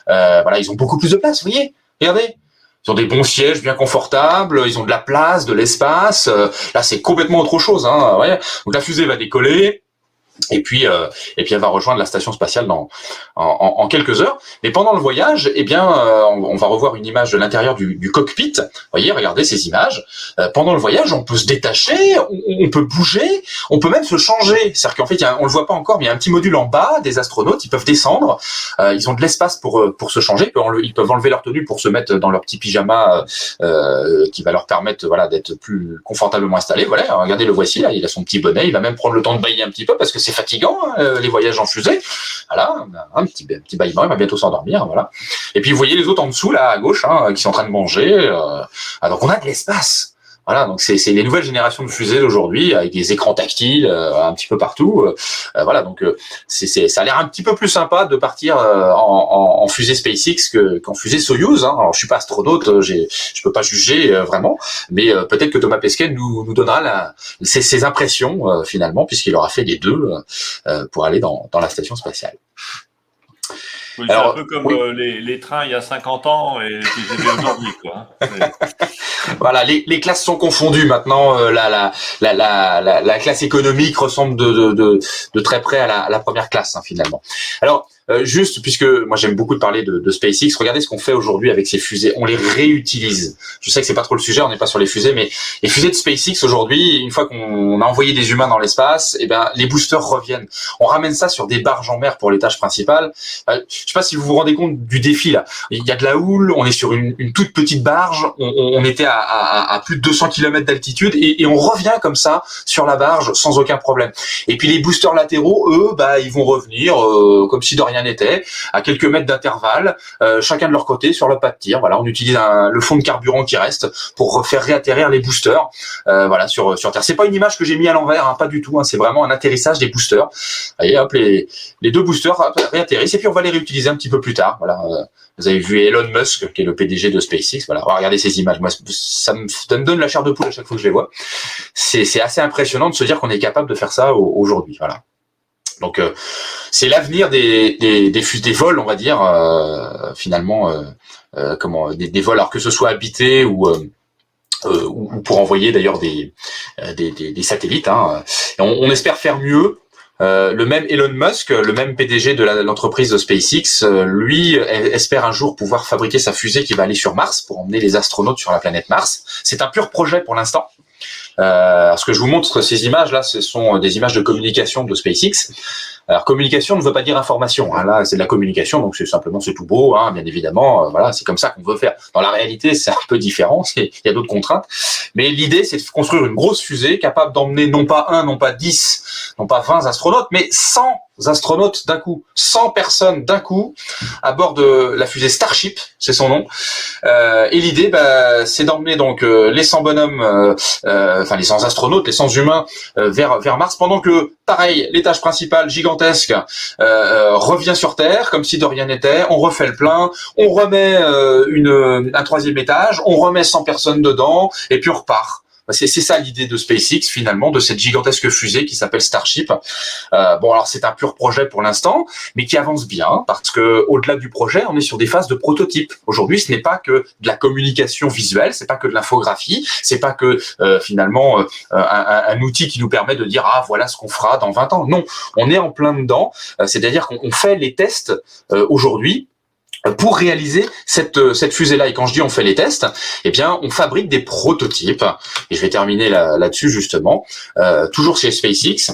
Voilà, ils ont beaucoup plus de place, vous voyez. Regardez. Ils ont des bons sièges bien confortables, ils ont de la place, de l'espace. Là, c'est complètement autre chose. Hein, ouais. Donc la fusée va décoller. Et puis elle va rejoindre la station spatiale en quelques heures. Mais pendant le voyage, on va revoir une image de l'intérieur du cockpit. Vous voyez, regardez ces images. Pendant le voyage, on peut se détacher, on peut bouger, on peut même se changer. C'est-à-dire qu'en fait, on le voit pas encore, mais il y a un petit module en bas des astronautes. Ils peuvent descendre. Ils ont de l'espace pour se changer. Ils peuvent enlever leur tenue pour se mettre dans leur petit pyjama qui va leur permettre d'être plus confortablement installés. Voilà, regardez, le voici là. Il a son petit bonnet. Il va même prendre le temps de bailler un petit peu parce que c'est fatigant, hein, les voyages en fusée. Voilà, un petit bâillement, il va bientôt s'endormir, voilà. Et puis vous voyez les autres en dessous, là, à gauche, hein, qui sont en train de manger. Donc on a de l'espace. Voilà, donc c'est les nouvelles générations de fusées d'aujourd'hui, avec des écrans tactiles un petit peu partout. Voilà, donc ça a l'air un petit peu plus sympa de partir en fusée SpaceX qu'en fusée Soyouz. Hein. Alors je suis pas astronaute, je peux pas juger vraiment, mais peut-être que Thomas Pesquet nous donnera ses impressions finalement, puisqu'il aura fait les deux pour aller dans la station spatiale. Oui, c'est un peu comme les trains il y a 50 ans et les TGV aujourd'hui, quoi. Voilà, les classes sont confondues maintenant. La classe économique ressemble de très près à la première classe, hein, finalement. Alors, juste, puisque moi j'aime beaucoup de parler de SpaceX, regardez ce qu'on fait aujourd'hui avec ces fusées. On les réutilise. Je sais que c'est pas trop le sujet, on n'est pas sur les fusées, mais les fusées de SpaceX aujourd'hui, une fois qu'on a envoyé des humains dans l'espace, les boosters reviennent. On ramène ça sur des barges en mer pour les tâches principales. Je sais pas si vous vous rendez compte du défi là. Il y a de la houle, on est sur une toute petite barge, on était à plus de 200 km d'altitude et on revient comme ça sur la barge sans aucun problème. Et puis les boosters latéraux, eux, ils vont revenir comme si de rien n'était, à quelques mètres d'intervalle, chacun de leur côté sur le pas de tir. Voilà, on utilise le fond de carburant qui reste pour faire réatterrir les boosters. Voilà, sur Terre. C'est pas une image que j'ai mis à l'envers, hein, pas du tout. Hein, c'est vraiment un atterrissage des boosters. Allez, hop, les deux boosters réatterrissent et puis on va les réutiliser un petit peu plus tard. Voilà. Vous avez vu Elon Musk, qui est le PDG de SpaceX. Voilà, regardez ces images. Moi, ça me donne la chair de poule à chaque fois que je les vois. C'est assez impressionnant de se dire qu'on est capable de faire ça aujourd'hui. Voilà. Donc, c'est l'avenir des vols, on va dire, finalement, des vols, alors que ce soit habités ou pour envoyer d'ailleurs des satellites. Hein. On espère faire mieux. Le même Elon Musk, le même PDG de l'entreprise de SpaceX, lui espère un jour pouvoir fabriquer sa fusée qui va aller sur Mars pour emmener les astronautes sur la planète Mars. C'est un pur projet pour l'instant. Ce que je vous montre, ces images-là, ce sont des images de communication de SpaceX. Alors, communication ne veut pas dire information. Hein. Là, c'est de la communication, donc c'est tout beau, hein, bien évidemment. Voilà, c'est comme ça qu'on veut faire. Dans la réalité, c'est un peu différent. Il y a d'autres contraintes. Mais l'idée, c'est de construire une grosse fusée capable d'emmener non pas 1, non pas 10, non pas 20 astronautes, mais 100 astronautes d'un coup, 100 personnes d'un coup à bord de la fusée Starship, c'est son nom. Et l'idée, c'est d'emmener donc les 100 bonhommes, les 100 astronautes, les 100 humains vers Mars, pendant que, pareil, l'étage principal gigantesque revient sur Terre, comme si de rien n'était. On refait le plein, on remet un troisième étage, on remet 100 personnes dedans, et puis on repart. C'est ça l'idée de SpaceX finalement, de cette gigantesque fusée qui s'appelle Starship. Alors c'est un pur projet pour l'instant, mais qui avance bien parce que au-delà du projet, on est sur des phases de prototype. Aujourd'hui, ce n'est pas que de la communication visuelle, c'est pas que de l'infographie, c'est pas que finalement un outil qui nous permet de dire voilà ce qu'on fera dans 20 ans. Non, on est en plein dedans. C'est-à-dire qu'on fait les tests aujourd'hui. pour réaliser cette fusée-là. Et quand je dis on fait les tests, eh bien, on fabrique des prototypes. Et je vais terminer là-dessus justement. Toujours chez SpaceX.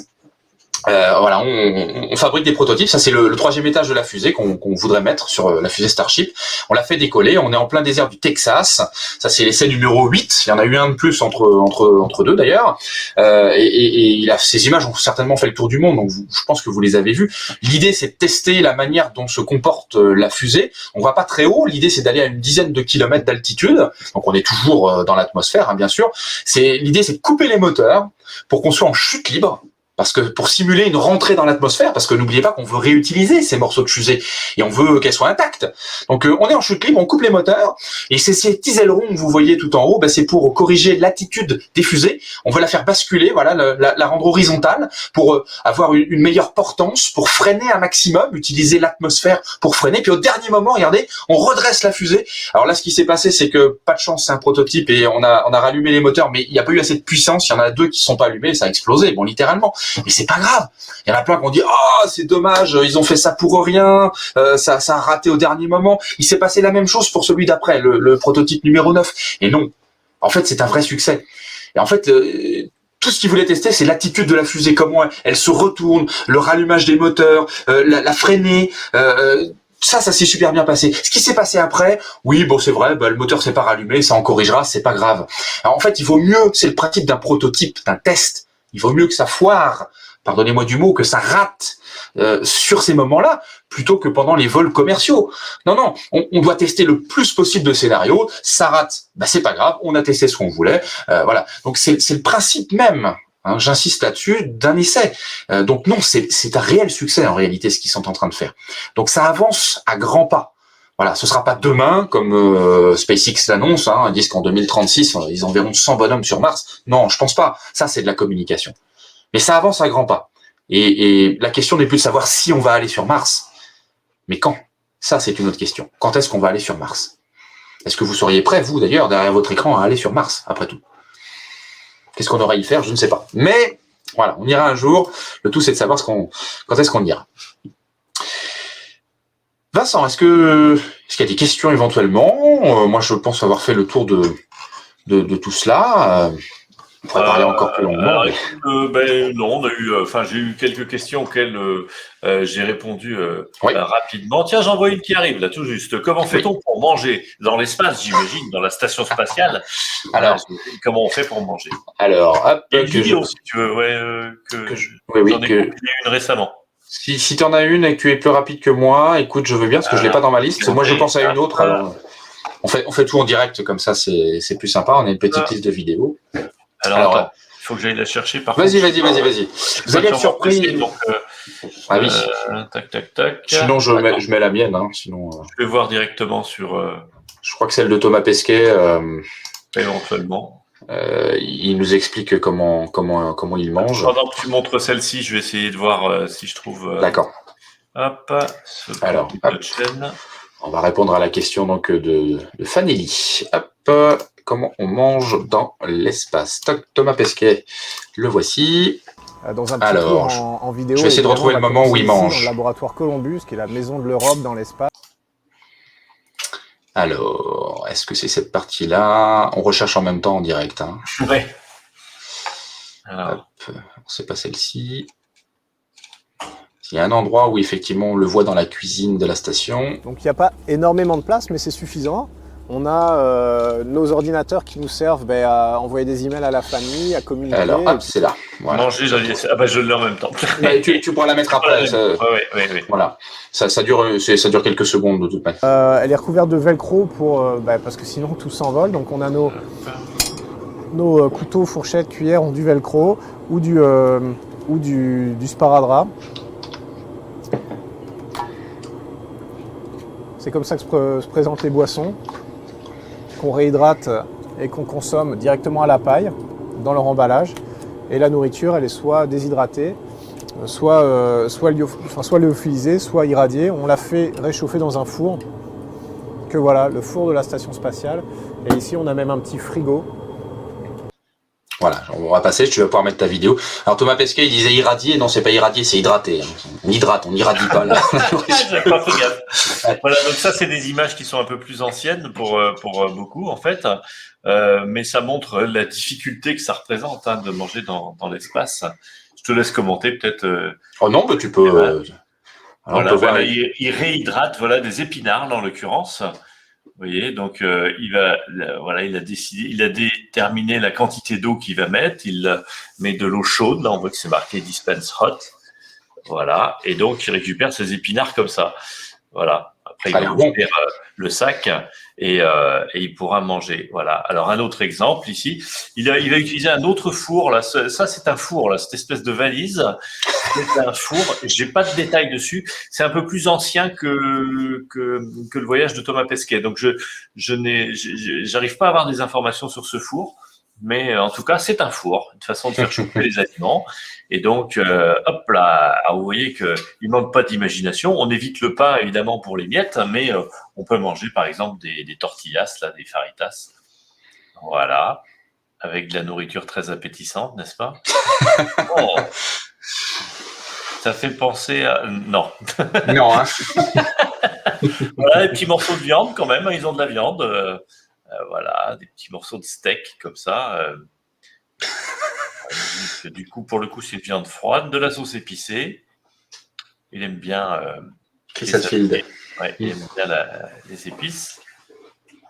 Voilà, on fabrique des prototypes. Ça, c'est le troisième étage de la fusée qu'on voudrait mettre sur la fusée Starship. On l'a fait décoller. On est en plein désert du Texas. Ça, c'est l'essai numéro 8. Il y en a eu un de plus entre deux d'ailleurs. Et ces images ont certainement fait le tour du monde. Donc, je pense que vous les avez vues. L'idée, c'est de tester la manière dont se comporte la fusée. On va pas très haut. L'idée, c'est d'aller à une dizaine de kilomètres d'altitude. Donc, on est toujours dans l'atmosphère, hein, bien sûr. L'idée, c'est de couper les moteurs pour qu'on soit en chute libre. Parce que pour simuler une rentrée dans l'atmosphère, parce que n'oubliez pas qu'on veut réutiliser ces morceaux de fusée et on veut qu'elles soient intactes. Donc on est en chute libre, on coupe les moteurs et c'est ces petits ailerons que vous voyez tout en haut, c'est pour corriger l'attitude des fusées. On veut la faire basculer, voilà, la rendre horizontale pour avoir une meilleure portance, pour freiner un maximum, utiliser l'atmosphère pour freiner. Puis au dernier moment, regardez, on redresse la fusée. Alors là, ce qui s'est passé, c'est que pas de chance, c'est un prototype et on a rallumé les moteurs, mais il n'y a pas eu assez de puissance. Il y en a 2 qui ne sont pas allumés, ça a explosé, bon littéralement. Mais c'est pas grave. Il y en a plein qui ont dit c'est dommage, ils ont fait ça pour rien, ça a raté au dernier moment. Il s'est passé la même chose pour celui d'après, le prototype numéro 9. Et non, en fait, c'est un vrai succès. Et en fait, tout ce qu'ils voulaient tester, c'est l'attitude de la fusée, comment elle se retourne, le rallumage des moteurs, la freiner. Ça s'est super bien passé. Ce qui s'est passé après, oui, bon, c'est vrai, le moteur s'est pas rallumé, ça en corrigera, c'est pas grave. Alors, en fait, il vaut mieux, c'est le principe d'un prototype, d'un test. Il vaut mieux que ça foire, pardonnez-moi du mot, que ça rate sur ces moments-là, plutôt que pendant les vols commerciaux. Non, on doit tester le plus possible de scénarios. Ça rate, c'est pas grave, on a testé ce qu'on voulait. Voilà. Donc c'est le principe même. Hein, j'insiste là-dessus, d'un essai. Donc non, c'est un réel succès en réalité ce qu'ils sont en train de faire. Donc ça avance à grands pas. Voilà, ce sera pas demain comme SpaceX l'annonce, hein, ils disent qu'en 2036 ils enverront 100 bonhommes sur Mars. Non, je pense pas. Ça c'est de la communication. Mais ça avance à grands pas. Et la question n'est plus de savoir si on va aller sur Mars, mais quand. Ça c'est une autre question. Quand est-ce qu'on va aller sur Mars? Est-ce que vous seriez prêt, vous d'ailleurs, derrière votre écran, à aller sur Mars après tout? Qu'est-ce qu'on aura à y faire? Je ne sais pas. Mais voilà, on ira un jour. Le tout c'est de savoir quand est-ce qu'on ira. Vincent, est-ce qu'il y a des questions éventuellement? Moi, je pense avoir fait le tour de tout cela. On pourrait parler encore plus longuement. Non, j'ai eu quelques questions auxquelles j'ai répondu Oui. rapidement. Tiens, j'en vois une qui arrive là, tout juste. Comment fait-on pour manger dans l'espace, j'imagine, dans la station spatiale? Alors, comment on fait pour manger? Alors, hop, il y a une vidéo, si tu veux, j'en ai compilé une récemment. Si tu en as une et que tu es plus rapide que moi, écoute, je veux bien, parce que je l'ai pas dans ma liste. Moi, je pense à une autre. Alors, on fait tout en direct, comme ça, c'est plus sympa. On a une petite liste de vidéos. Alors attends, il faut que j'aille la chercher. Vas-y. Vous allez être surpris. Donc, oui. Tac. Sinon, je mets la mienne. Hein, sinon, je vais voir directement sur... Je crois que celle de Thomas Pesquet. Éventuellement. Il nous explique comment il mange. Pendant que tu montres celle-ci, je vais essayer de voir si je trouve... D'accord. Hop. Alors, on va répondre à la question donc de Fanelli. Hop. Comment on mange dans l'espace? Thomas Pesquet, le voici. Dans un petit cours en vidéo. Je vais essayer de retrouver le moment où il mange. Dans le laboratoire Columbus, qui est la maison de l'Europe dans l'espace. Alors, est-ce que c'est cette partie-là? On recherche en même temps en direct. Hein. Ouais. Alors. Hop, c'est pas celle-ci. Il y a un endroit où effectivement on le voit dans la cuisine de la station. Donc il n'y a pas énormément de place, mais c'est suffisant. On a nos ordinateurs qui nous servent à envoyer des emails à la famille, à communiquer. Alors, hop, c'est là. Voilà. Manger, je l'ai en même temps. Tu pourras la mettre après. Oui. Voilà. Ça dure quelques secondes de toute manière. Elle est recouverte de velcro parce que sinon tout s'envole. Donc on a nos couteaux, fourchettes, cuillères ont du velcro ou du sparadrap. C'est comme ça que se présentent les boissons, qu'on réhydrate et qu'on consomme directement à la paille, dans leur emballage. Et la nourriture, elle est soit déshydratée, soit lyophilisée, soit irradiée. On la fait réchauffer dans un four, que voilà, le four de la station spatiale. Et ici, on a même un petit frigo. Voilà, on va passer, tu vas pouvoir mettre ta vidéo. Alors Thomas Pesquet, il disait irradier, non c'est pas irradier, c'est hydrater. On hydrate, on irradie pas là. J'avais pas fait gaffe. Voilà, donc ça c'est des images qui sont un peu plus anciennes pour beaucoup en fait, mais ça montre la difficulté que ça représente de manger dans l'espace. Je te laisse commenter peut-être. Oh non, tu peux. Alors, Voilà, on peut voir. il réhydrate des épinards en l'occurrence. Vous voyez, donc il a décidé, il a déterminé la quantité d'eau qu'il va mettre. Il met de l'eau chaude. Là, on voit que c'est marqué dispense hot. Voilà, et donc il récupère ses épinards comme ça. Voilà. Après, il va ouvrir le sac et il pourra manger. Voilà. Alors un autre exemple ici, il va utiliser un autre four. Là, ça c'est un four. Là, cette espèce de valise, c'est un four. J'ai pas de détails dessus. C'est un peu plus ancien que le voyage de Thomas Pesquet. Donc j'arrive pas à avoir des informations sur ce four. Mais en tout cas, c'est un four, une façon de faire chauffer les aliments. Et donc, hop là, vous voyez qu'il manque pas d'imagination. On évite le pain, évidemment, pour les miettes, mais on peut manger, par exemple, des tortillas, là, des faritas. Voilà, avec de la nourriture très appétissante, n'est-ce pas? Oh. Ça fait penser à... Non. Non, hein. Voilà, des petits morceaux de viande, quand même. Ils ont de la viande. Voilà, des petits morceaux de steak comme ça. Du coup, pour le coup, c'est une viande froide, de la sauce épicée. Il aime bien Chris Hadfield. Ouais, il aime bien les épices.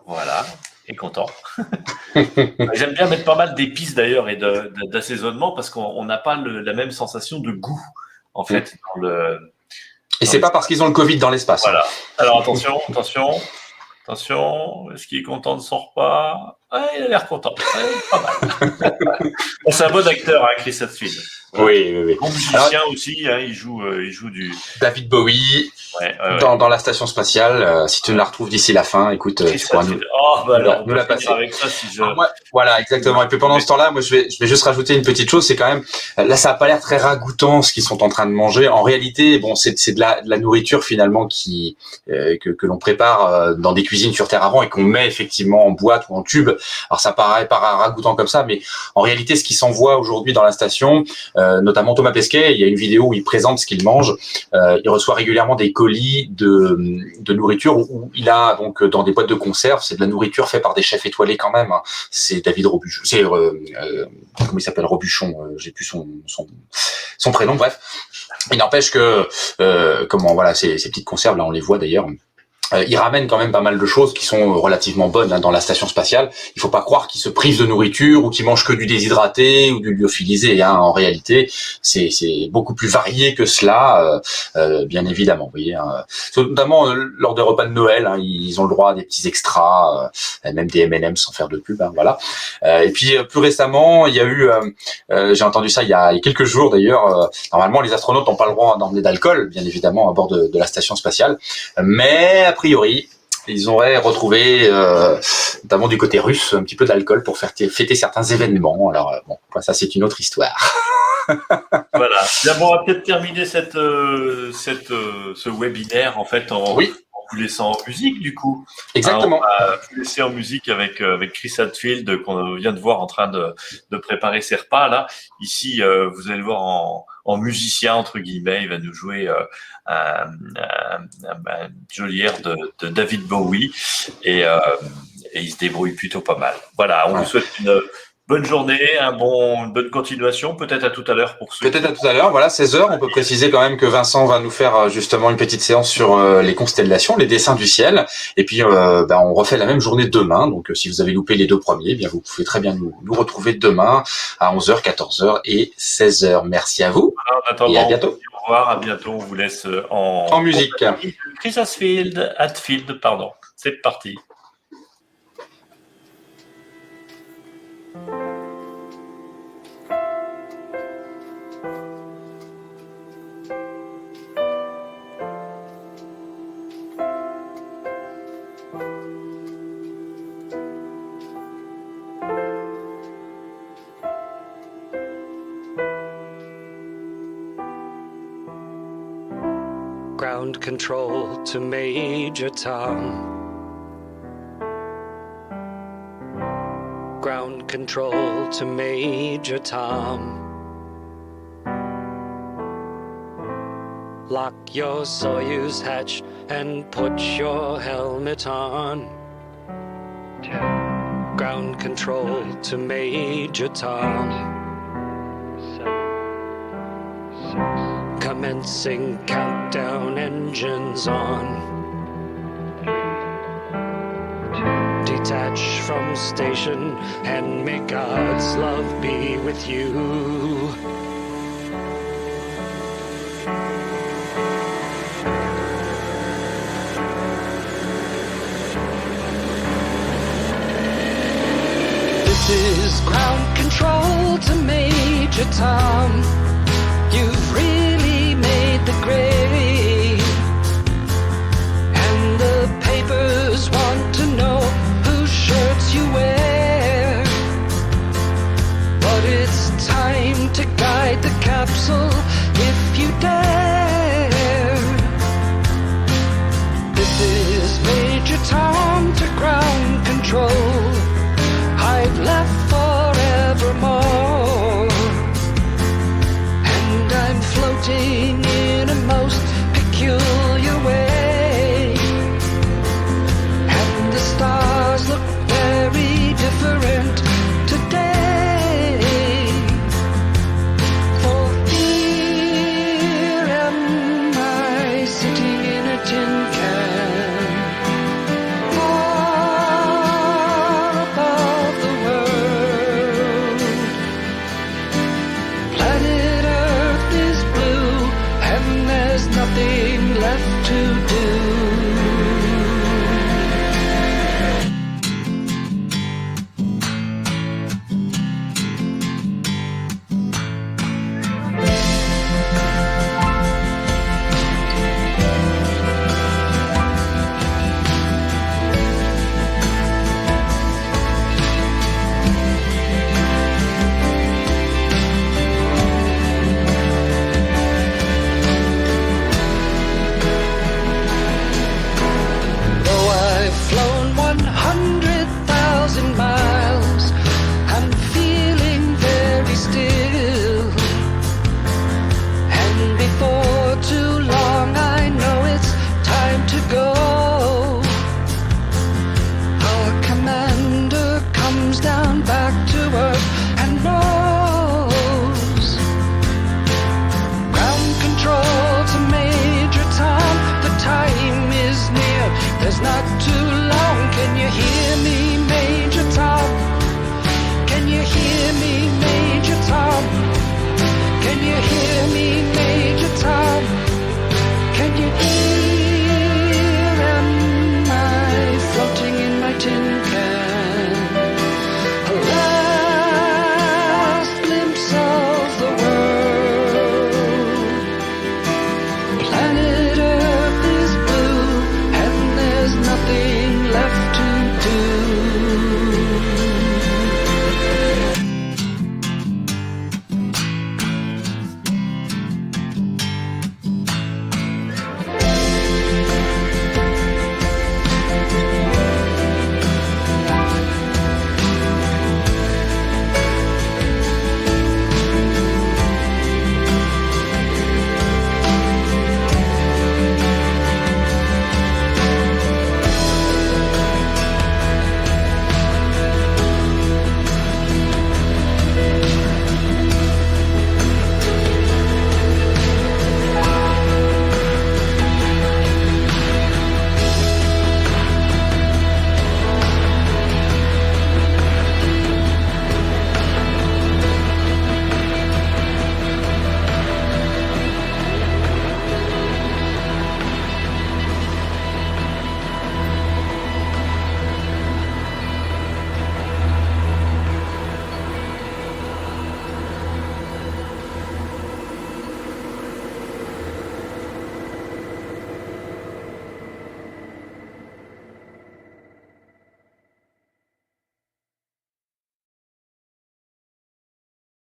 Voilà, il est content. J'aime bien mettre pas mal d'épices d'ailleurs et d'assaisonnement parce qu'on n'a pas la même sensation de goût en fait. Et c'est pas parce qu'ils ont le Covid dans l'espace. Voilà. Alors attention. Est-ce qu'il est content de son repas? Il a l'air content. Pas mal. C'est un bon acteur, Chris Hadfield. Oui. Bon musicien aussi, il joue du... David Bowie ouais. Dans la station spatiale. Si tu la retrouves d'ici la fin, écoute, tu pourras nous la passer. Avec ça, voilà, exactement. Et puis pendant ce temps-là, moi, je vais juste rajouter une petite chose. C'est quand même, là, ça a pas l'air très ragoûtant ce qu'ils sont en train de manger. En réalité, bon, c'est de la nourriture finalement que l'on prépare dans des cuisines sur terre avant et qu'on met effectivement en boîte ou en tube. Alors ça paraît pas ragoûtant comme ça, mais en réalité, ce qui s'envoie aujourd'hui dans la station, notamment Thomas Pesquet, il y a une vidéo où il présente ce qu'il mange. Il reçoit régulièrement des colis de nourriture où il a donc dans des boîtes de conserve, c'est de la nourriture faite par des chefs étoilés quand même. Hein. C'est David Robuchon, comment il s'appelle, Robuchon, j'ai plus son prénom. Bref, il n'empêche que ces petites conserves là, on les voit d'ailleurs. Ils ramènent quand même pas mal de choses qui sont relativement bonnes dans la station spatiale. Il faut pas croire qu'ils se privent de nourriture ou qu'ils mangent que du déshydraté ou du lyophilisé. Hein. En réalité, c'est beaucoup plus varié que cela, bien évidemment. Vous voyez, hein. Notamment lors des repas de Noël, hein, ils ont le droit à des petits extras, même des M&M sans faire de pub. Hein, voilà. Et puis plus récemment, il y a eu, j'ai entendu ça il y a quelques jours d'ailleurs. Normalement, les astronautes n'ont pas le droit d'emmener d'alcool, bien évidemment, à bord de la station spatiale, mais a priori, ils auraient retrouvé, notamment du côté russe, un petit peu d'alcool pour fêter certains événements. Alors bon, ça c'est une autre histoire. Voilà. Bien, bon, on va peut-être terminer ce webinaire en fait en vous laissant en musique du coup. Exactement. On va vous laisser en musique avec Chris Hadfield qu'on vient de voir en train de préparer ses repas là. Ici, vous allez le voir en musicien entre guillemets, il va nous jouer un joli air de David Bowie et il se débrouille plutôt pas mal. Voilà, on vous souhaite une bonne journée, une bonne continuation. Peut-être à tout à l'heure pour ceux. Peut-être à tout à l'heure. Voilà, 16h. On peut préciser quand même que Vincent va nous faire justement une petite séance sur les constellations, les dessins du ciel. Et puis, on refait la même journée demain. Donc, si vous avez loupé les deux premiers, bien vous pouvez très bien nous retrouver demain à 11h, 14h et 16h. Merci à vous. Voilà, et à bientôt. Au revoir, à bientôt. On vous laisse en musique. Chris Hadfield, pardon. C'est parti. Ground control to Major Tom. Ground control to Major Tom. Lock your Soyuz hatch and put your helmet on. 10, Ground control to Major Tom. 7, 6, Commencing countdown, engines on. 3, 2, Detach from station and may God's love be with you. This is ground control to Major Tom. You've really made the grade, and the papers want to know whose shirts you wear. But it's time to guide the capsule if you dare. This is Major Tom to ground control. I've left forevermore, and I'm floating in a most peculiar way, and the stars look very different today. For here am I sitting in a tin can, far above the world. Planet Earth is blue, and there's nothing left to do. Though I've flown 100,000 miles, I'm feeling very still. And before too long, I know it's time to go. Our commander comes down back to Earth and knows. Ground control to Major Tom, the time is near. There's not too long. Can you hear me, Major Tom? Can you hear me, Major Tom? Can you hear me, Major Tom? Can you hear